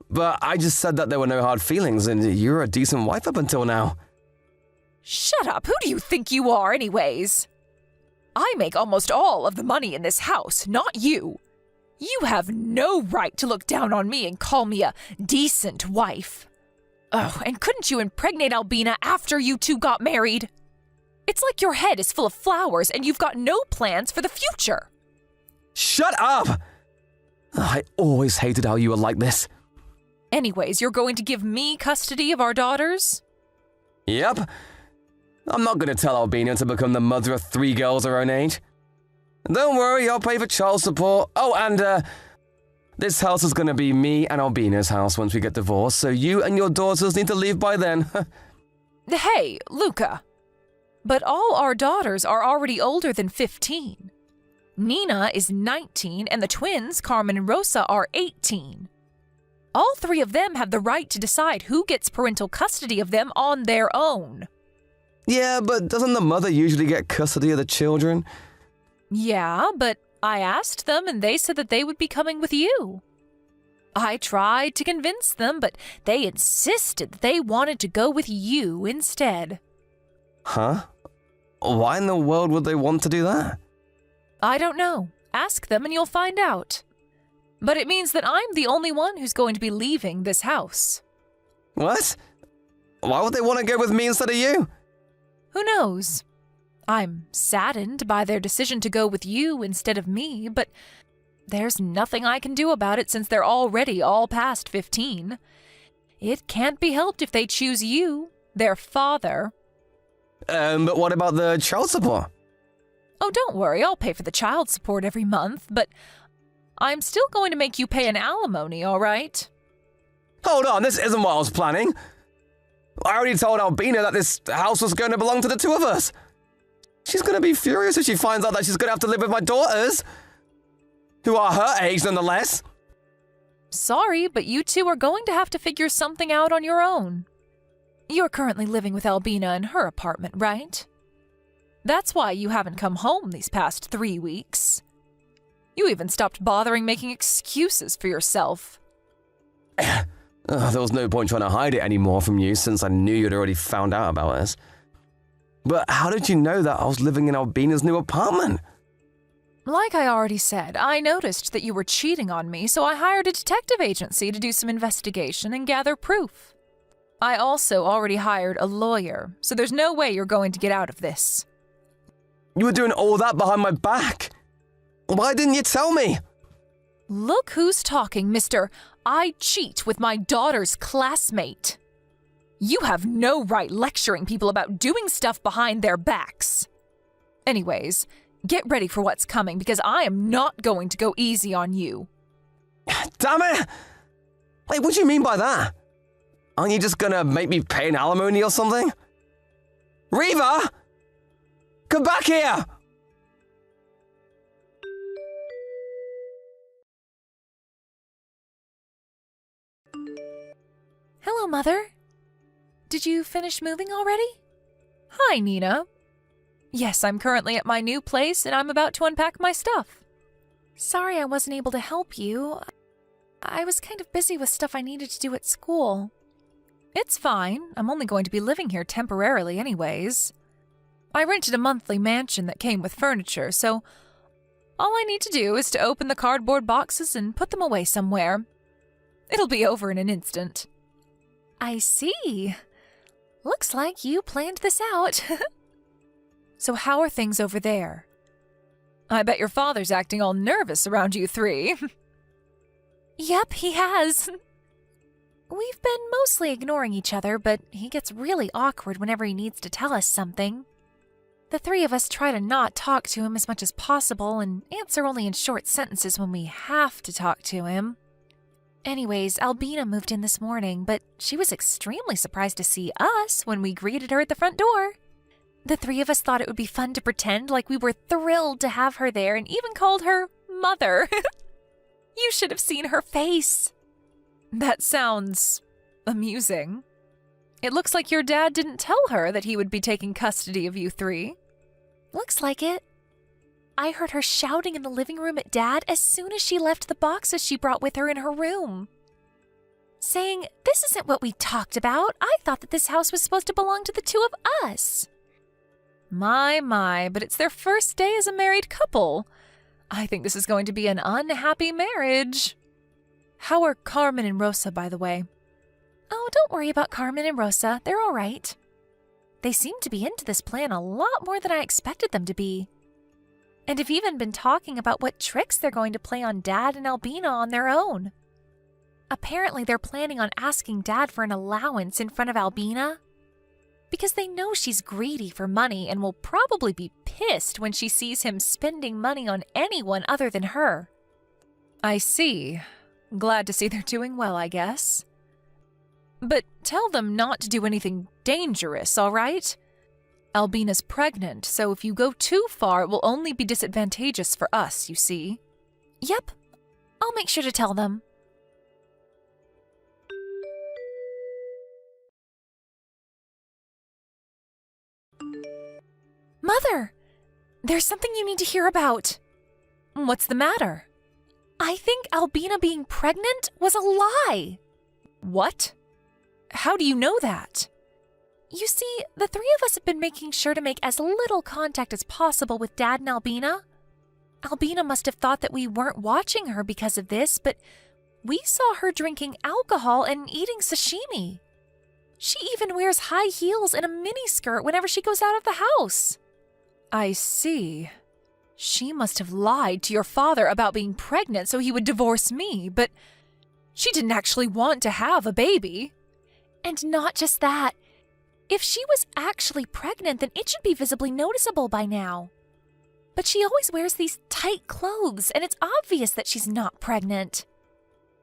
But I just said that there were no hard feelings and you're a decent wife up until now. Shut up. Who do you think you are, anyways? I make almost all of the money in this house, not you. You have no right to look down on me and call me a decent wife. Oh, and couldn't you impregnate Albina after you two got married? It's like your head is full of flowers and you've got no plans for the future. Shut up! I always hated how you were like this. Anyways, you're going to give me custody of our daughters? Yep. I'm not going to tell Albina to become the mother of 3 girls her own age. Don't worry, I'll pay for child support. Oh, and this house is going to be me and Albina's house once we get divorced, so you and your daughters need to leave by then. Hey, Luca. But all our daughters are already older than 15. Nina is 19 and the twins, Carmen and Rosa, are 18. All 3 of them have the right to decide who gets parental custody of them on their own. Yeah, but doesn't the mother usually get custody of the children? Yeah, but I asked them and they said that they would be coming with you. I tried to convince them, but they insisted that they wanted to go with you instead. Huh? Why in the world would they want to do that? I don't know. Ask them and you'll find out. But it means that I'm the only one who's going to be leaving this house. What? Why would they want to go with me instead of you? Who knows? I'm saddened by their decision to go with you instead of me, but there's nothing I can do about it since they're already all past 15. It can't be helped if they choose you, their father. But what about the child support? Oh, don't worry, I'll pay for the child support every month, but I'm still going to make you pay an alimony, all right? Hold on, this isn't what I was planning. I already told Albina that this house was going to belong to the two of us. She's going to be furious if she finds out that she's going to have to live with my daughters, who are her age nonetheless. Sorry, but you two are going to have to figure something out on your own. You're currently living with Albina in her apartment, right? That's why you haven't come home these past 3 weeks. You even stopped bothering making excuses for yourself. There was no point trying to hide it anymore from you since I knew you'd already found out about us. But how did you know that I was living in Albina's new apartment? Like I already said, I noticed that you were cheating on me, so I hired a detective agency to do some investigation and gather proof. I also already hired a lawyer, so there's no way you're going to get out of this. You were doing all that behind my back. Why didn't you tell me? Look who's talking, mister. I cheat with my daughter's classmate. You have no right lecturing people about doing stuff behind their backs. Anyways, get ready for what's coming because I am not going to go easy on you. Damn it! Wait, what do you mean by that? Aren't you just gonna make me pay an alimony or something? Reva! Come back here! Hello, Mother. Did you finish moving already? Hi, Nina. Yes, I'm currently at my new place and I'm about to unpack my stuff. Sorry I wasn't able to help you. I was kind of busy with stuff I needed to do at school. It's fine. I'm only going to be living here temporarily anyways. I rented a monthly mansion that came with furniture, so all I need to do is to open the cardboard boxes and put them away somewhere. It'll be over in an instant. I see. Looks like you planned this out. So how are things over there? I bet your father's acting all nervous around you three. Yep, he has. We've been mostly ignoring each other, but he gets really awkward whenever he needs to tell us something. The three of us try to not talk to him as much as possible and answer only in short sentences when we have to talk to him. Anyways, Albina moved in this morning, but she was extremely surprised to see us when we greeted her at the front door. The three of us thought it would be fun to pretend like we were thrilled to have her there and even called her Mother. You should have seen her face. That sounds amusing. It looks like your dad didn't tell her that he would be taking custody of you three. Looks like it. I heard her shouting in the living room at Dad as soon as she left the boxes she brought with her in her room. Saying, "This isn't what we talked about. I thought that this house was supposed to belong to the two of us." My, but it's their first day as a married couple. I think this is going to be an unhappy marriage. How are Carmen and Rosa, by the way? Oh, don't worry about Carmen and Rosa. They're all right. They seem to be into this plan a lot more than I expected them to be. And have even been talking about what tricks they're going to play on Dad and Albina on their own. Apparently, they're planning on asking Dad for an allowance in front of Albina. Because they know she's greedy for money and will probably be pissed when she sees him spending money on anyone other than her. I see. Glad to see they're doing well, I guess. But tell them not to do anything dangerous, all right? Albina's pregnant, so if you go too far, it will only be disadvantageous for us, you see. Yep, I'll make sure to tell them. Mother, there's something you need to hear about. What's the matter? I think Albina being pregnant was a lie. What? How do you know that? You see, the three of us have been making sure to make as little contact as possible with Dad and Albina. Albina must have thought that we weren't watching her because of this, but we saw her drinking alcohol and eating sashimi. She even wears high heels and a miniskirt whenever she goes out of the house. I see. She must have lied to your father about being pregnant so he would divorce me, but she didn't actually want to have a baby. And not just that. If she was actually pregnant, then it should be visibly noticeable by now. But she always wears these tight clothes, and it's obvious that she's not pregnant.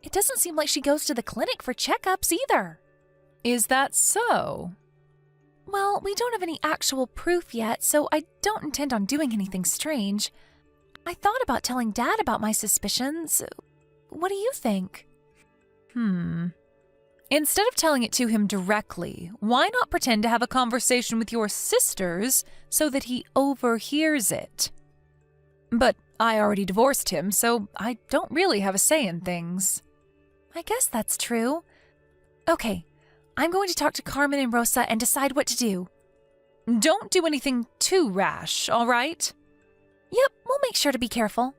It doesn't seem like she goes to the clinic for checkups either. Is that so? Well, we don't have any actual proof yet, so I don't intend on doing anything strange. I thought about telling Dad about my suspicions. What do you think? Instead of telling it to him directly, why not pretend to have a conversation with your sisters so that he overhears it? But I already divorced him, so I don't really have a say in things. I guess that's true. Okay, I'm going to talk to Carmen and Rosa and decide what to do. Don't do anything too rash, all right? Yep, we'll make sure to be careful.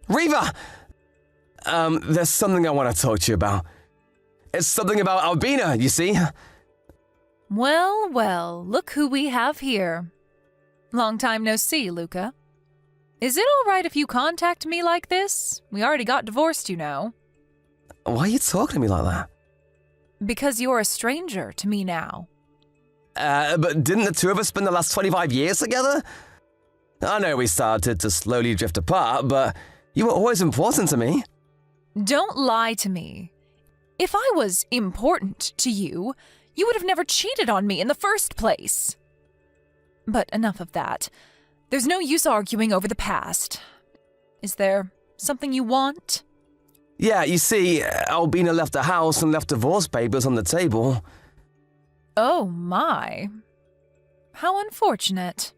Reva! There's something I want to talk to you about. It's something about Albina, you see? Well, well, look who we have here. Long time no see, Luca. Is it all right if you contact me like this? We already got divorced, you know. Why are you talking to me like that? Because you're a stranger to me now. But didn't the two of us spend the last 25 years together? I know we started to slowly drift apart, but you were always important to me. Don't lie to me. If I was important to you, you would have never cheated on me in the first place. But enough of that. There's no use arguing over the past. Is there something you want? Yeah, you see, Albina left the house and left divorce papers on the table. Oh my. How unfortunate.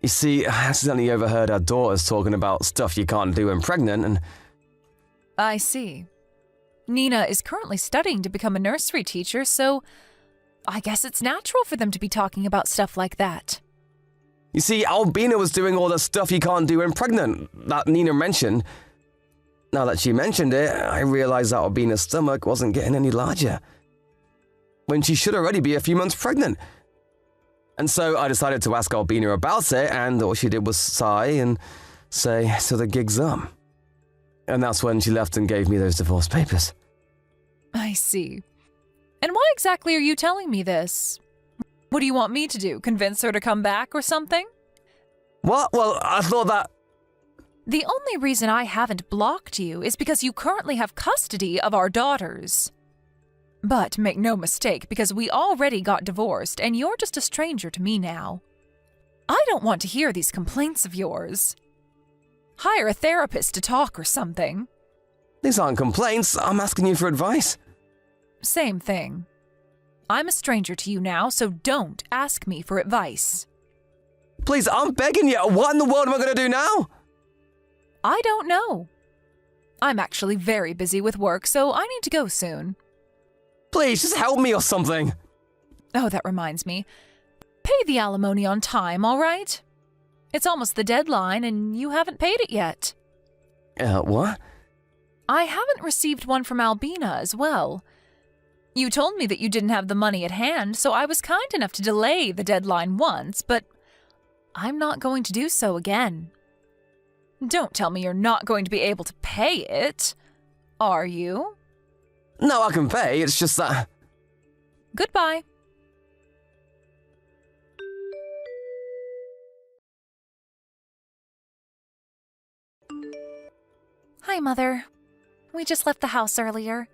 You see, I accidentally overheard our daughters talking about stuff you can't do when pregnant, and... I see. Nina is currently studying to become a nursery teacher, so I guess it's natural for them to be talking about stuff like that. You see, Albina was doing all the stuff you can't do when pregnant, that Nina mentioned. Now that she mentioned it, I realized that Albina's stomach wasn't getting any larger, when she should already be a few months pregnant. And so I decided to ask Albina about it, and all she did was sigh and say, so the gig's up. And that's when she left and gave me those divorce papers. I see. And why exactly are you telling me this? What do you want me to do? Convince her to come back or something? What? Well, I thought that... The only reason I haven't blocked you is because you currently have custody of our daughters. But make no mistake, because we already got divorced and you're just a stranger to me now. I don't want to hear these complaints of yours. Hire a therapist to talk or something. These aren't complaints, I'm asking you for advice. Same thing. I'm a stranger to you now, so don't ask me for advice. Please, I'm begging you, what in the world am I going to do now? I don't know. I'm actually very busy with work, so I need to go soon. Please, just help me or something. Oh, that reminds me. Pay the alimony on time, all right? It's almost the deadline, and you haven't paid it yet. What? I haven't received one from Albina as well. You told me that you didn't have the money at hand, so I was kind enough to delay the deadline once, but I'm not going to do so again. Don't tell me you're not going to be able to pay it, are you? No, I can pay, it's just that... Goodbye. Hi, Mother. We just left the house earlier.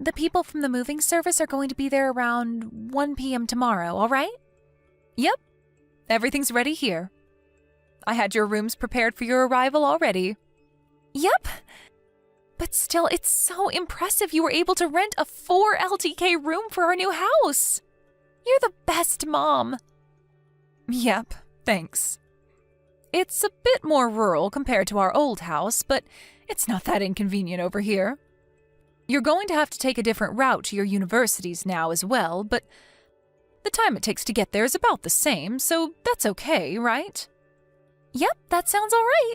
The people from the moving service are going to be there around 1 p.m. tomorrow, all right? Yep. Everything's ready here. I had your rooms prepared for your arrival already. Yep. But But still, it's so impressive you were able to rent a 4 LTK room for our new house. You're the best mom. Yep, thanks. It's a bit more rural compared to our old house, but it's not that inconvenient over here. You're going to have to take a different route to your universities now as well, but the time it takes to get there is about the same, so that's okay, right? Yep, that sounds all right.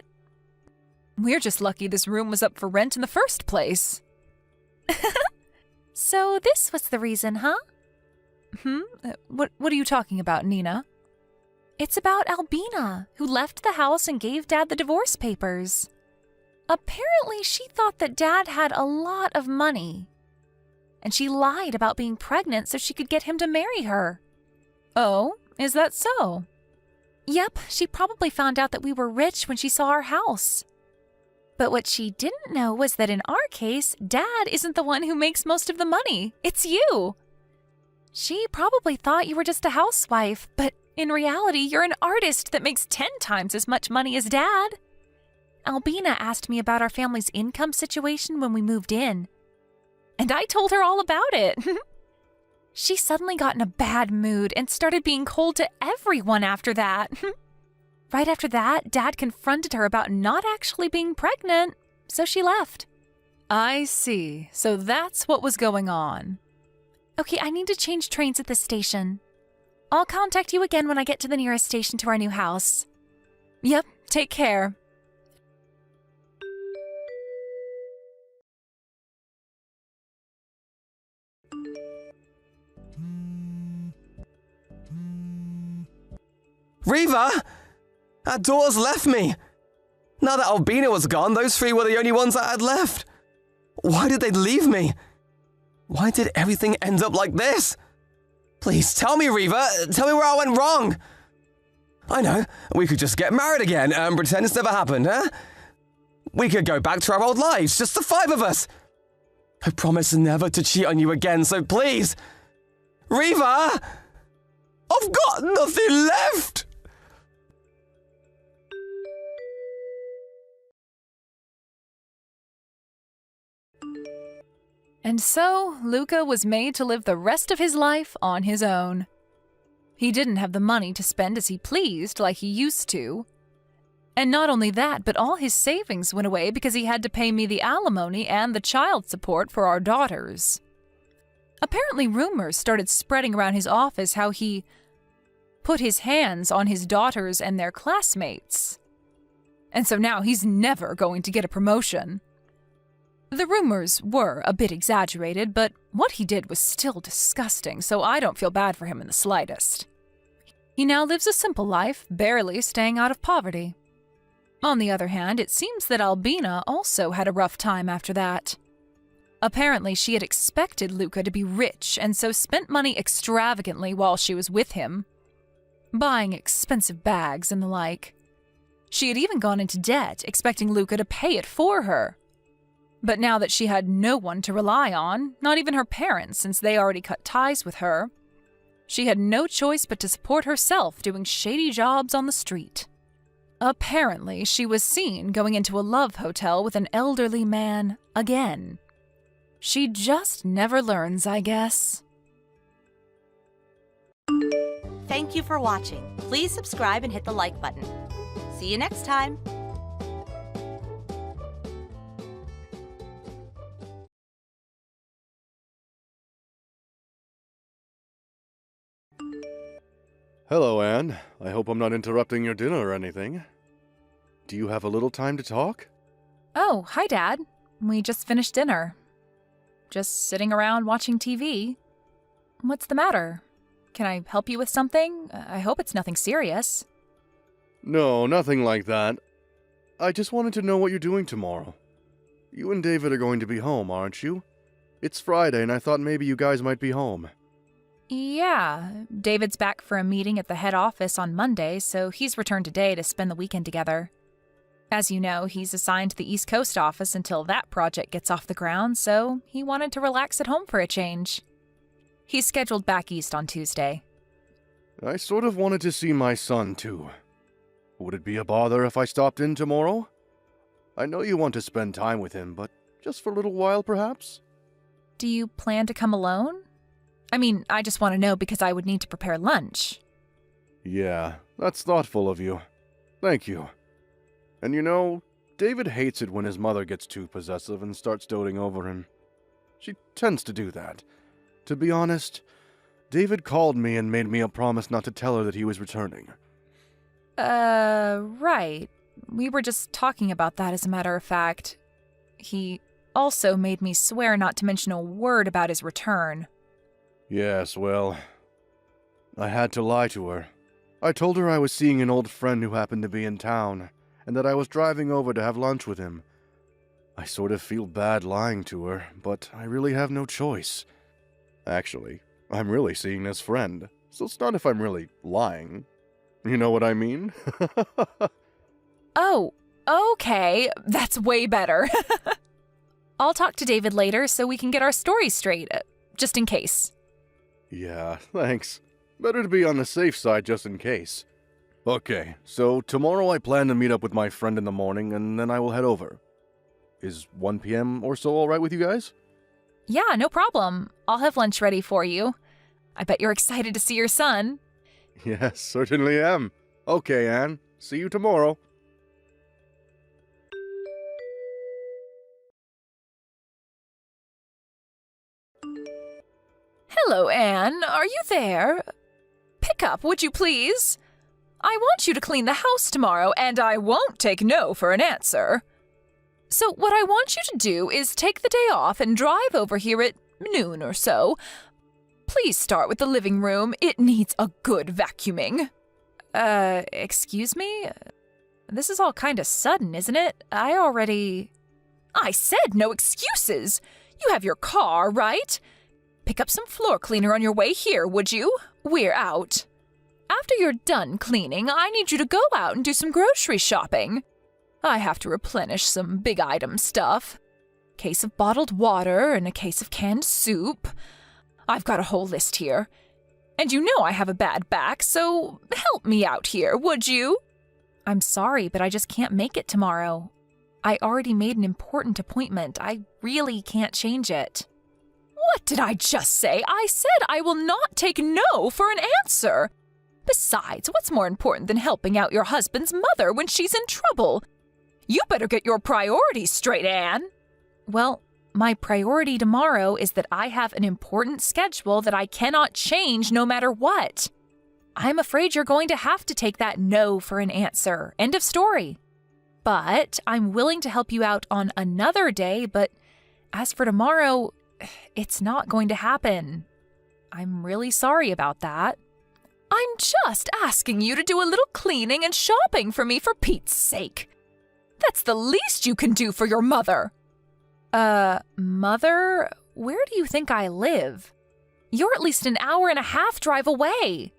We're just lucky this room was up for rent in the first place. So this was the reason, huh? What are you talking about, Nina? It's about Albina, who left the house and gave Dad the divorce papers. Apparently, she thought that Dad had a lot of money, and she lied about being pregnant so she could get him to marry her. Oh, is that so? Yep, she probably found out that we were rich when she saw our house. But what she didn't know was that in our case, Dad isn't the one who makes most of the money. It's you. She probably thought you were just a housewife, but in reality, you're an artist that makes 10 times as much money as Dad. Albina asked me about our family's income situation when we moved in, and I told her all about it. She suddenly got in a bad mood and started being cold to everyone after that. Right after that, Dad confronted her about not actually being pregnant, so she left. I see. So that's what was going on. Okay, I need to change trains at this station. I'll contact you again when I get to the nearest station to our new house. Yep, take care. Reva! Our daughter's left me! Now that Albina was gone, those 3 were the only ones that had left. Why did they leave me? Why did everything end up like this? Please, tell me, Reva. Tell me where I went wrong. I know. We could just get married again and pretend it's never happened, huh? We could go back to our old lives, just the 5 of us. I promise never to cheat on you again, so please. Reva! I've got nothing left! And so, Luca was made to live the rest of his life on his own. He didn't have the money to spend as he pleased like he used to. And not only that, but all his savings went away because he had to pay me the alimony and the child support for our daughters. Apparently, rumors started spreading around his office how he put his hands on his daughters and their classmates. And so now he's never going to get a promotion. The rumors were a bit exaggerated, but what he did was still disgusting, so I don't feel bad for him in the slightest. He now lives a simple life, barely staying out of poverty. On the other hand, it seems that Albina also had a rough time after that. Apparently, she had expected Luca to be rich and so spent money extravagantly while she was with him, buying expensive bags and the like. She had even gone into debt, expecting Luca to pay it for her. But now that she had no one to rely on, not even her parents since they already cut ties with her, she had no choice but to support herself doing shady jobs on the street. Apparently, she was seen going into a love hotel with an elderly man again. She just never learns, I guess. Thank you for watching. Please subscribe and hit the like button. See you next time. Hello, Anne. I hope I'm not interrupting your dinner or anything. Do you have a little time to talk? Oh, hi, Dad. We just finished dinner. Just sitting around watching TV. What's the matter? Can I help you with something? I hope it's nothing serious. No, nothing like that. I just wanted to know what you're doing tomorrow. You and David are going to be home, aren't you? It's Friday, and I thought maybe you guys might be home. Yeah, David's back for a meeting at the head office on Monday, so he's returned today to spend the weekend together. As you know, he's assigned to the East Coast office until that project gets off the ground, so he wanted to relax at home for a change. He's scheduled back east on Tuesday. I sort of wanted to see my son, too. Would it be a bother if I stopped in tomorrow? I know you want to spend time with him, but Just for a little while, perhaps? Do you plan to come alone? I mean, I just want to know because I would need to prepare lunch. Yeah, that's thoughtful of you. Thank you. And you know, David hates it when his mother gets too possessive and starts doting over him. She tends to do that. To be honest, David called me and made me a promise not to tell her that he was returning. Right. We were just talking about that, as a matter of fact. He also made me swear not to mention a word about his return. Yes, well, I had to lie to her. I told her I was seeing an old friend who happened to be in town, and that I was driving over to have lunch with him. I sort of feel bad lying to her, but I really have no choice. Actually, I'm really seeing this friend, so it's not if I'm really lying. You know what I mean? Oh, okay. That's way better. I'll talk to David later so we can get our story straight, just in case. Yeah, thanks. Better to be on the safe side just in case. Okay, so tomorrow I plan to meet up with my friend in the morning, and then I will head over. Is 1 p.m. or so alright with you guys? Yeah, no problem. I'll have lunch ready for you. I bet you're excited to see your son. Yes, certainly am. Okay, Anne. See you tomorrow. Hello, Anne. Are you there? Pick up, would you please? I want you to clean the house tomorrow, and I won't take no for an answer. So what I want you to do is take the day off and drive over here at noon or so. Please start with the living room. It needs a good vacuuming. Excuse me? This is all kind of sudden, isn't it? I said no excuses. You have your car, right? Pick up some floor cleaner on your way here, would you? We're out. After you're done cleaning, I need you to go out and do some grocery shopping. I have to replenish some big item stuff. Case of bottled water and a case of canned soup. I've got a whole list here. And you know I have a bad back, so help me out here, would you? I'm sorry, but I just can't make it tomorrow. I already made an important appointment. I really can't change it. What did I just say? I said I will not take no for an answer. Besides, what's more important than helping out your husband's mother when she's in trouble? You better get your priorities straight, Anne. Well, my priority tomorrow is that I have an important schedule that I cannot change no matter what. I'm afraid you're going to have to take that no for an answer. End of story. But I'm willing to help you out on another day, but as for tomorrow, it's not going to happen. I'm really sorry about that. I'm just asking you to do a little cleaning and shopping for me, for Pete's sake. That's the least you can do for your mother. Mother? Where do you think I live? You're at least an hour and a half drive away.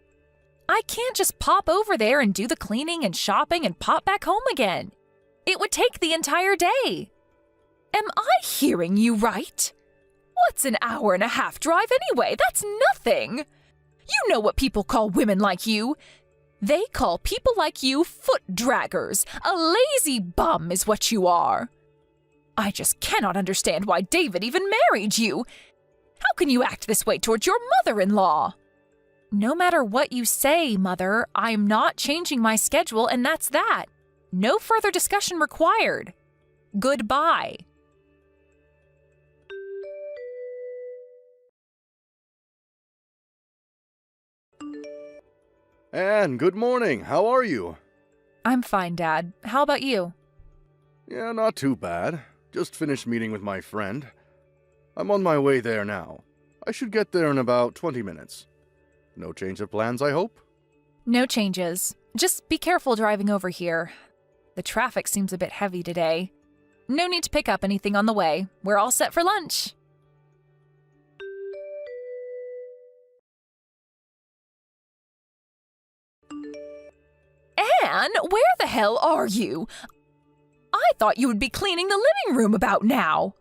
I can't just pop over there and do the cleaning and shopping and pop back home again. It would take the entire day. Am I hearing you right? What's an hour and a half drive anyway? That's nothing. You know what people call women like you. They call people like you foot draggers. A lazy bum is what you are. I just cannot understand why David even married you. How can you act this way towards your mother-in-law? No matter what you say, Mother, I'm not changing my schedule, and that's that. No further discussion required. Goodbye. Anne, good morning. How are you? I'm fine, Dad. How about you? Yeah, not too bad. Just finished meeting with my friend. I'm on my way there now. I should get there in about 20 minutes. No change of plans, I hope? No changes. Just be careful driving over here. The traffic seems a bit heavy today. No need to pick up anything on the way. We're all set for lunch. Anne, where the hell are you? I thought you would be cleaning the living room about now.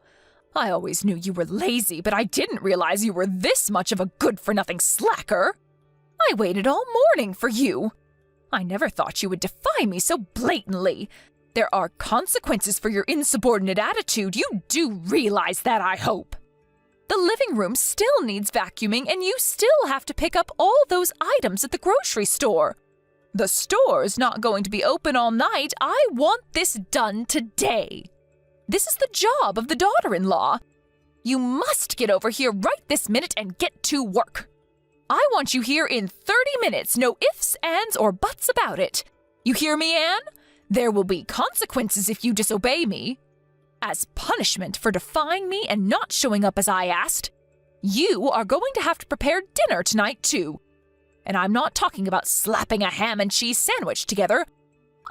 I always knew you were lazy, but I didn't realize you were this much of a good-for-nothing slacker. I waited all morning for you. I never thought you would defy me so blatantly. There are consequences for your insubordinate attitude. You do realize that, I hope. The living room still needs vacuuming, and you still have to pick up all those items at the grocery store. The store's not going to be open all night. I want this done today. This is the job of the daughter-in-law. You must get over here right this minute and get to work. I want you here in 30 minutes, no ifs, ands, or buts about it. You hear me, Anne? There will be consequences if you disobey me. As punishment for defying me and not showing up as I asked, you are going to have to prepare dinner tonight, too. And I'm not talking about slapping a ham and cheese sandwich together.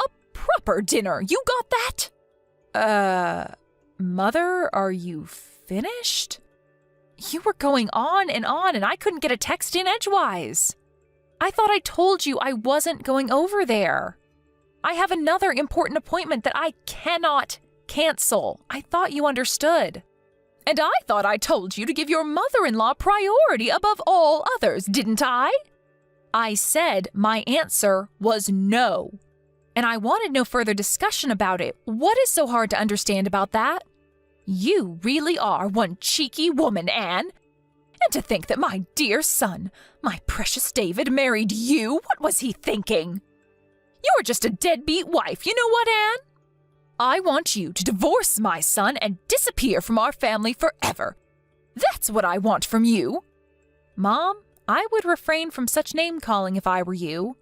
A proper dinner, you got that? Mother, are you finished? You were going on, and I couldn't get a text in edgewise. I thought I told you I wasn't going over there. I have another important appointment that I cannot cancel. I thought you understood. And I thought I told you to give your mother-in-law priority above all others, didn't I? I said my answer was no. And I wanted no further discussion about it. What is so hard to understand about that? You really are one cheeky woman, Anne. And to think that my dear son, my precious David, married you, what was he thinking? You're just a deadbeat wife, you know what, Anne? I want you to divorce my son and disappear from our family forever. That's what I want from you. Mom, I would refrain from such name-calling if I were you.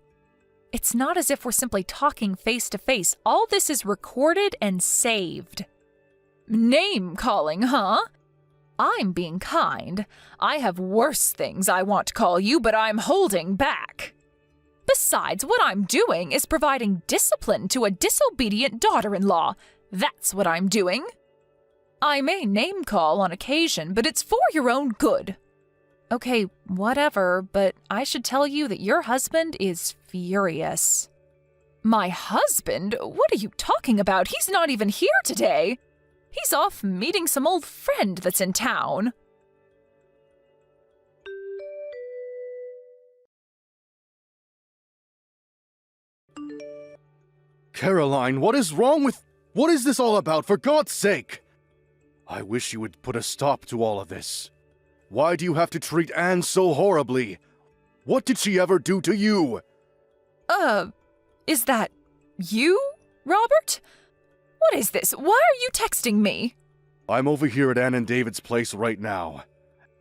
It's not as if we're simply talking face-to-face. All this is recorded and saved. Name-calling, huh? I'm being kind. I have worse things I want to call you, but I'm holding back. Besides, what I'm doing is providing discipline to a disobedient daughter-in-law. That's what I'm doing. I may name-call on occasion, but it's for your own good. Okay, whatever, but I should tell you that your husband is furious. My husband? What are you talking about? He's not even here today. He's off meeting some old friend that's in town. Caroline, what is wrong with... What is this all about, for God's sake? I wish you would put a stop to all of this. Why do you have to treat Anne so horribly? What did she ever do to you? Is that you, Robert? What is this? Why are you texting me? I'm over here at Anne and David's place right now.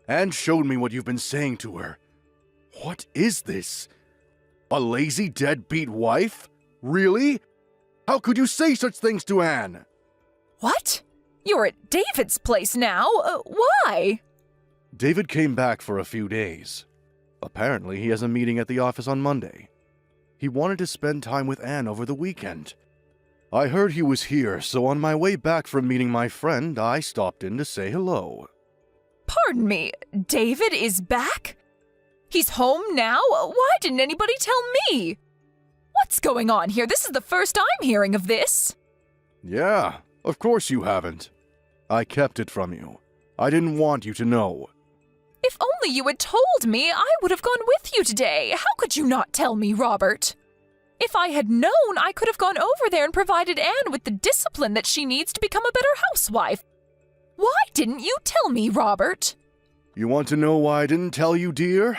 Anne showed me what you've been saying to her. What is this? A lazy, deadbeat wife? Really? How could you say such things to Anne? What? You're at David's place now? Why? David came back for a few days. Apparently, he has a meeting at the office on Monday. He wanted to spend time with Anne over the weekend. I heard he was here, so on my way back from meeting my friend, I stopped in to say hello. Pardon me, David is back? He's home now? Why didn't anybody tell me? What's going on here? This is the first I'm hearing of this. Yeah, of course you haven't. I kept it from you. I didn't want you to know. If only you had told me, I would have gone with you today. How could you not tell me, Robert? If I had known, I could have gone over there and provided Anne with the discipline that she needs to become a better housewife. Why didn't you tell me, Robert? You want to know why I didn't tell you, dear?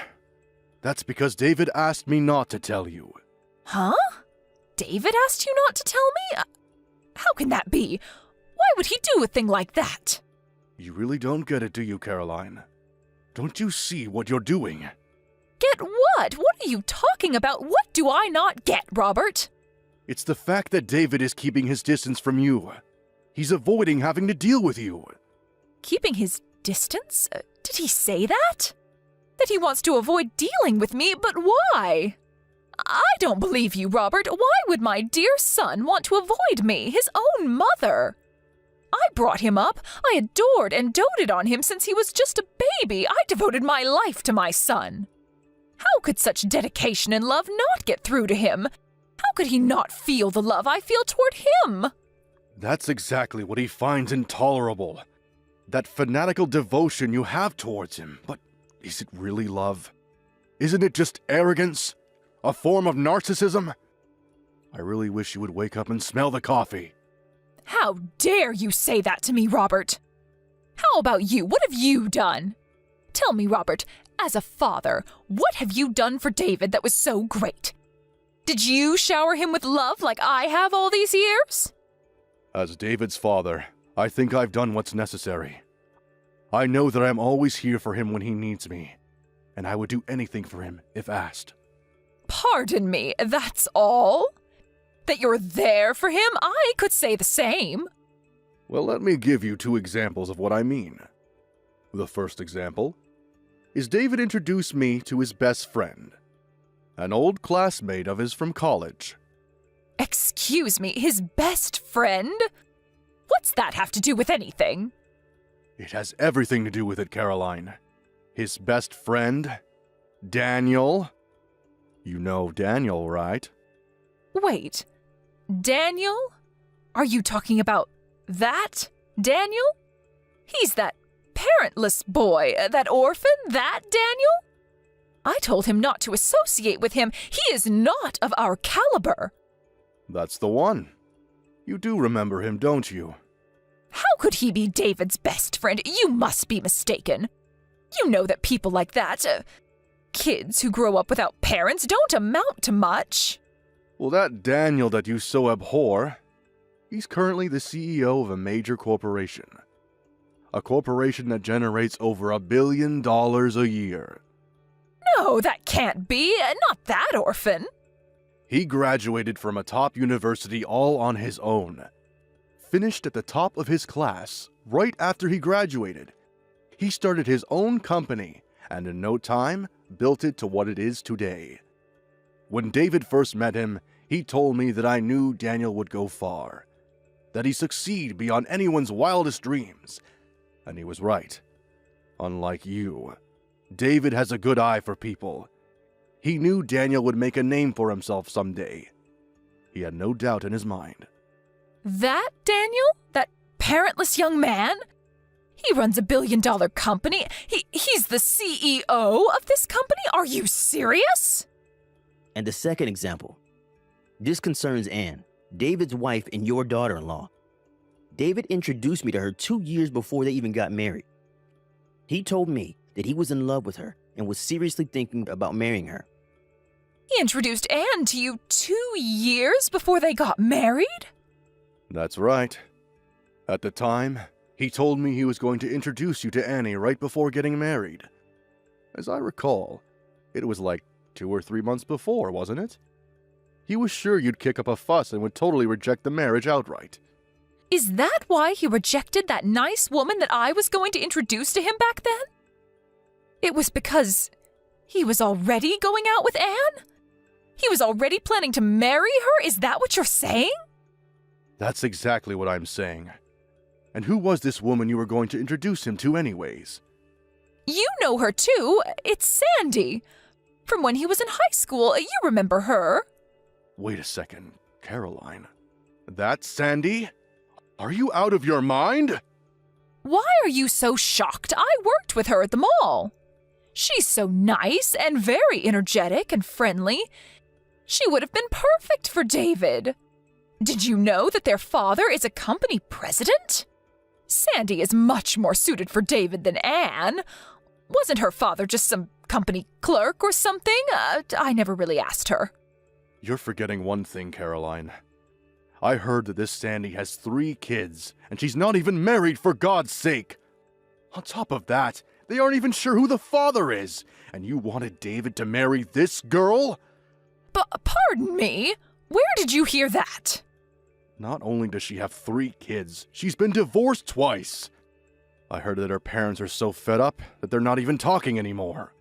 That's because David asked me not to tell you. Huh? David asked you not to tell me? How can that be? Why would he do a thing like that? You really don't get it, do you, Caroline? Don't you see what you're doing? Get what? What are you talking about? What do I not get, Robert? It's the fact that David is keeping his distance from you. He's avoiding having to deal with you. Keeping his distance? Did he say that? That he wants to avoid dealing with me, but why? I don't believe you, Robert. Why would my dear son want to avoid me, his own mother? I brought him up. I adored and doted on him since he was just a baby. I devoted my life to my son. How could such dedication and love not get through to him? How could he not feel the love I feel toward him? That's exactly what he finds intolerable. That fanatical devotion you have towards him. But is it really love? Isn't it just arrogance? A form of narcissism? I really wish you would wake up and smell the coffee. How dare you say that to me, Robert? How about you? What have you done? Tell me, Robert, as a father, what have you done for David that was so great? Did you shower him with love like I have all these years? As David's father, I think I've done what's necessary. I know that I'm always here for him when he needs me, and I would do anything for him if asked. Pardon me, that's all? That you're there for him? I could say the same. Well, let me give you 2 examples of what I mean. The first example is David introduced me to his best friend, an old classmate of his from college. Excuse me, his best friend? What's that have to do with anything? It has everything to do with it, Caroline. His best friend, Daniel. You know Daniel, right? Wait, Daniel? Are you talking about that Daniel? He's that parentless boy, that orphan, that Daniel? I told him not to associate with him. He is not of our caliber. That's the one. You do remember him, don't you? How could he be David's best friend? You must be mistaken. You know that people like that, kids who grow up without parents, don't amount to much. Well, that Daniel that you so abhor, he's currently the CEO of a major corporation. A corporation that generates over $1 billion a year. No, that can't be. Not that orphan. He graduated from a top university all on his own. Finished at the top of his class right after he graduated. He started his own company and in no time built it to what it is today. When David first met him, he told me that I knew Daniel would go far, that he'd succeed beyond anyone's wildest dreams. And he was right. Unlike you, David has a good eye for people. He knew Daniel would make a name for himself someday. He had no doubt in his mind. That Daniel? That parentless young man? He runs $1 billion company. He's the CEO of this company? Are you serious? And the second example. This concerns Anne, David's wife and your daughter-in-law. David introduced me to her 2 years before they even got married. He told me that he was in love with her and was seriously thinking about marrying her. He introduced Anne to you 2 years before they got married? That's right. At the time, he told me he was going to introduce you to Annie right before getting married. As I recall, it was like 2 or 3 months before, wasn't it? He was sure you'd kick up a fuss and would totally reject the marriage outright. Is that why he rejected that nice woman that I was going to introduce to him back then? It was because he was already going out with Anne? He was already planning to marry her? Is that what you're saying? That's exactly what I'm saying. And who was this woman you were going to introduce him to anyways? You know her too. It's Sandy. From when he was in high school. You remember her. Wait a second, Caroline. That's Sandy? Are you out of your mind? Why are you so shocked? I worked with her at the mall. She's so nice and very energetic and friendly. She would have been perfect for David. Did you know that their father is a company president? Sandy is much more suited for David than Anne. Wasn't her father just some company clerk or something? I never really asked her. You're forgetting one thing, Caroline. I heard that this Sandy has 3 kids, and she's not even married, for God's sake. On top of that, they aren't even sure who the father is, and you wanted David to marry this girl? But pardon me, where did you hear that? Not only does she have 3 kids, she's been divorced twice. I heard that her parents are so fed up that they're not even talking anymore.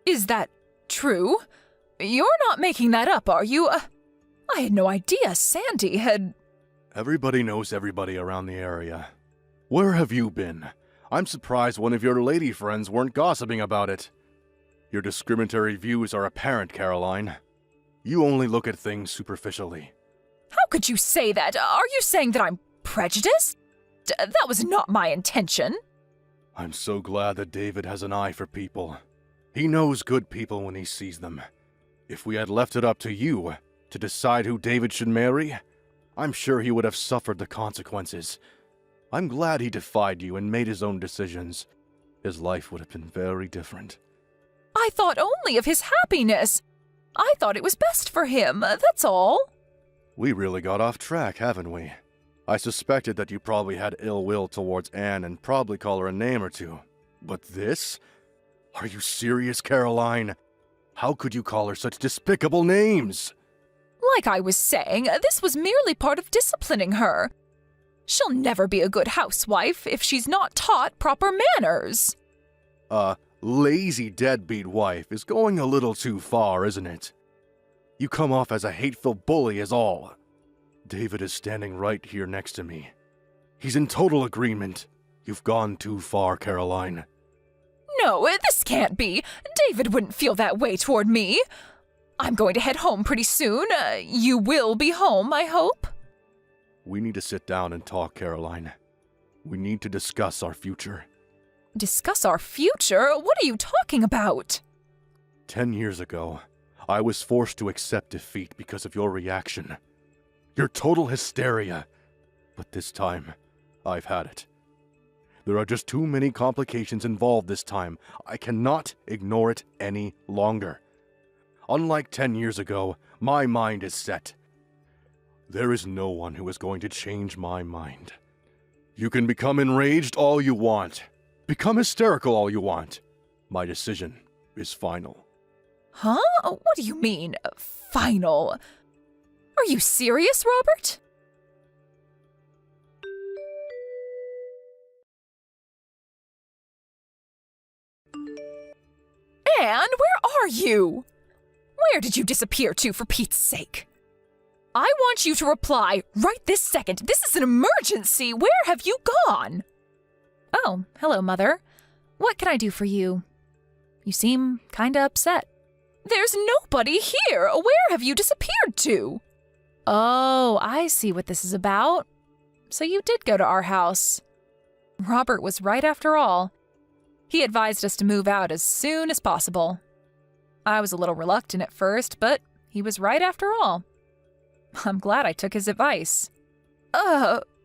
Is that true? You're not making that up, are you? I had no idea Sandy had... Everybody knows everybody around the area. Where have you been? I'm surprised one of your lady friends weren't gossiping about it. Your discriminatory views are apparent, Caroline. You only look at things superficially. How could you say that? Are you saying that I'm prejudiced? That was not my intention. I'm so glad that David has an eye for people. He knows good people when he sees them. If we had left it up to you, To decide who David should marry? I'm sure he would have suffered the consequences. I'm glad he defied you and made his own decisions. His life would have been very different. I thought only of his happiness. I thought it was best for him, that's all. We really got off track, haven't we? I suspected that you probably had ill will towards Anne and probably call her a name or two. But this? Are you serious, Caroline? How could you call her such despicable names? Like I was saying, this was merely part of disciplining her. She'll never be a good housewife if she's not taught proper manners. Lazy deadbeat wife is going a little too far, isn't it? You come off as a hateful bully is all. David is standing right here next to me. He's in total agreement. You've gone too far, Caroline. No, this can't be. David wouldn't feel that way toward me. I'm going to head home pretty soon. You will be home, I hope? We need to sit down and talk, Caroline. We need to discuss our future. Discuss our future? What are you talking about? 10 years ago, I was forced to accept defeat because of your reaction. Your total hysteria. But this time, I've had it. There are just too many complications involved this time. I cannot ignore it any longer. Unlike 10 years ago, my mind is set. There is no one who is going to change my mind. You can become enraged all you want. Become hysterical all you want. My decision is final. Huh? What do you mean, final? Are you serious, Robert? Anne, where are you? Where did you disappear to, for Pete's sake? I want you to reply right this second. This is an emergency. Where have you gone? Oh, hello, Mother. What can I do for you? You seem kinda upset. There's nobody here. Where have you disappeared to? Oh, I see what this is about. So you did go to our house. Robert was right after all. He advised us to move out as soon as possible. I was a little reluctant at first, but he was right after all. I'm glad I took his advice.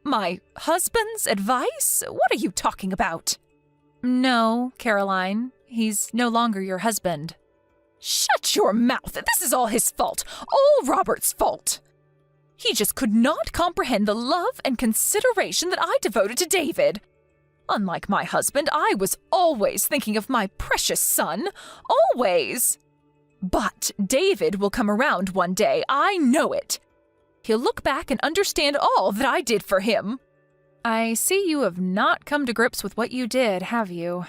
My husband's advice? What are you talking about? No, Caroline. He's no longer your husband. Shut your mouth! This is all his fault. All Robert's fault. He just could not comprehend the love and consideration that I devoted to David. Unlike my husband, I was always thinking of my precious son. Always. But David will come around one day. I know it. He'll look back and understand all that I did for him. I see you have not come to grips with what you did, have you?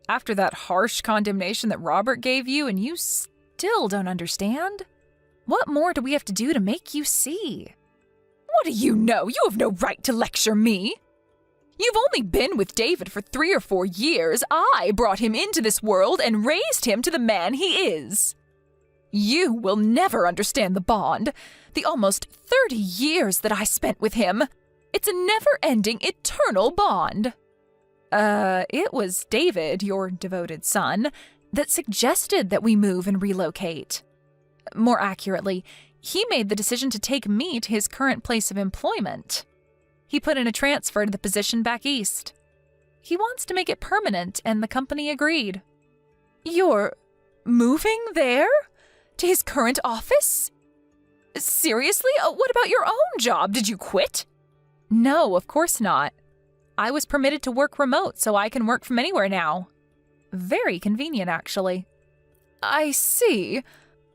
After that harsh condemnation that Robert gave you, and you still don't understand? What more do we have to do to make you see? What do you know? You have no right to lecture me. You've only been with David for 3 or 4 years. I brought him into this world and raised him to the man he is. You will never understand the bond, the almost 30 years that I spent with him. It's a never-ending, eternal bond. It was David, your devoted son, that suggested that we move and relocate. More accurately, he made the decision to take me to his current place of employment. He put in a transfer to the position back east. He wants to make it permanent, and the company agreed. You're moving there? To his current office? Seriously? What about your own job? Did you quit? No, of course not. I was permitted to work remote, so I can work from anywhere now. Very convenient, actually. I see.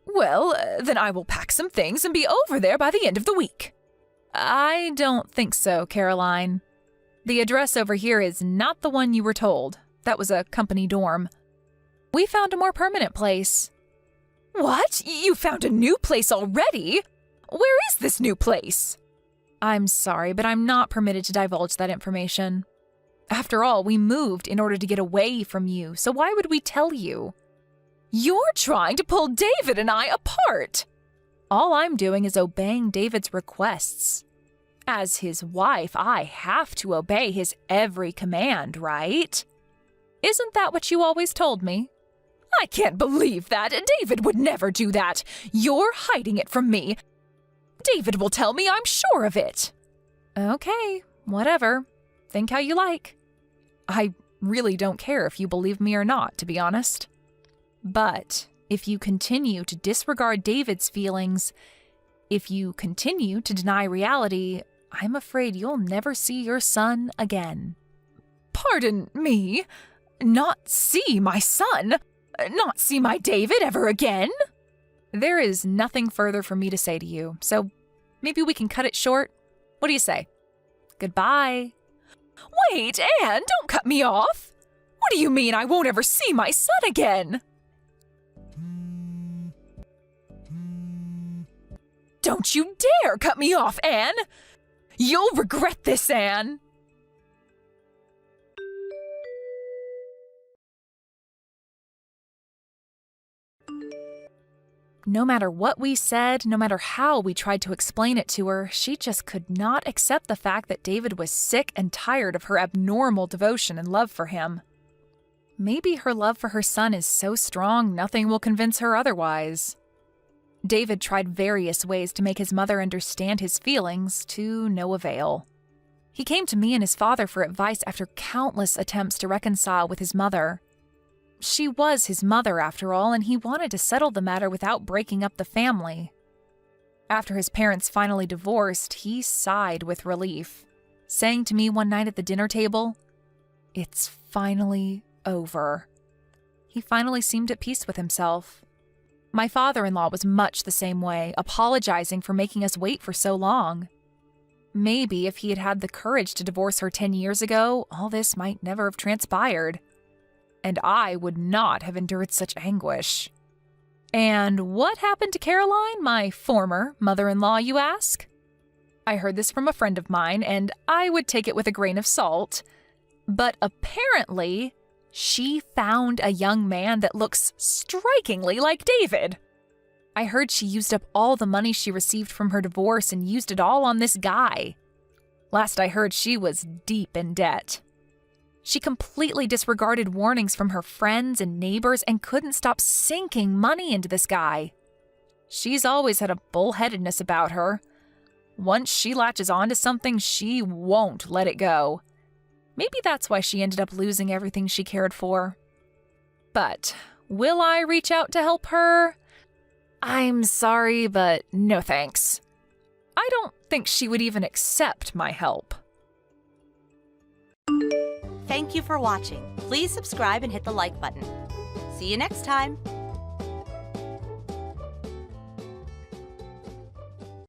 Well, then I will pack some things and be over there by the end of the week. I don't think so, Caroline. The address over here is not the one you were told. That was a company dorm. We found a more permanent place. What? You found a new place already? Where is this new place? I'm sorry, but I'm not permitted to divulge that information. After all, we moved in order to get away from you, so why would we tell you? You're trying to pull David and I apart. All I'm doing is obeying David's requests. As his wife, I have to obey his every command, right? Isn't that what you always told me? I can't believe that. David would never do that. You're hiding it from me. David will tell me, I'm sure of it. Okay, whatever. Think how you like. I really don't care if you believe me or not, to be honest. But if you continue to disregard David's feelings, if you continue to deny reality, I'm afraid you'll never see your son again. Pardon me? Not see my son? Not see my David ever again? There is nothing further for me to say to you, so maybe we can cut it short. What do you say? Goodbye. Wait, Anne, don't cut me off. What do you mean I won't ever see my son again? Don't you dare cut me off, Anne! You'll regret this, Anne! No matter what we said, no matter how we tried to explain it to her, she just could not accept the fact that David was sick and tired of her abnormal devotion and love for him. Maybe her love for her son is so strong nothing will convince her otherwise. David tried various ways to make his mother understand his feelings, to no avail. He came to me and his father for advice after countless attempts to reconcile with his mother. She was his mother, after all, and he wanted to settle the matter without breaking up the family. After his parents finally divorced, he sighed with relief, saying to me one night at the dinner table, "It's finally over." He finally seemed at peace with himself. My father-in-law was much the same way, apologizing for making us wait for so long. Maybe if he had had the courage to divorce her 10 years ago, all this might never have transpired. And I would not have endured such anguish. And what happened to Caroline, my former mother-in-law, you ask? I heard this from a friend of mine, and I would take it with a grain of salt. But apparently, she found a young man that looks strikingly like David. I heard she used up all the money she received from her divorce and used it all on this guy. Last I heard, she was deep in debt. She completely disregarded warnings from her friends and neighbors and couldn't stop sinking money into this guy. She's always had a bullheadedness about her. Once she latches onto something, she won't let it go. Maybe that's why she ended up losing everything she cared for. But will I reach out to help her? I'm sorry, but no thanks. I don't think she would even accept my help. Thank you for watching. Please subscribe and hit the like button. See you next time.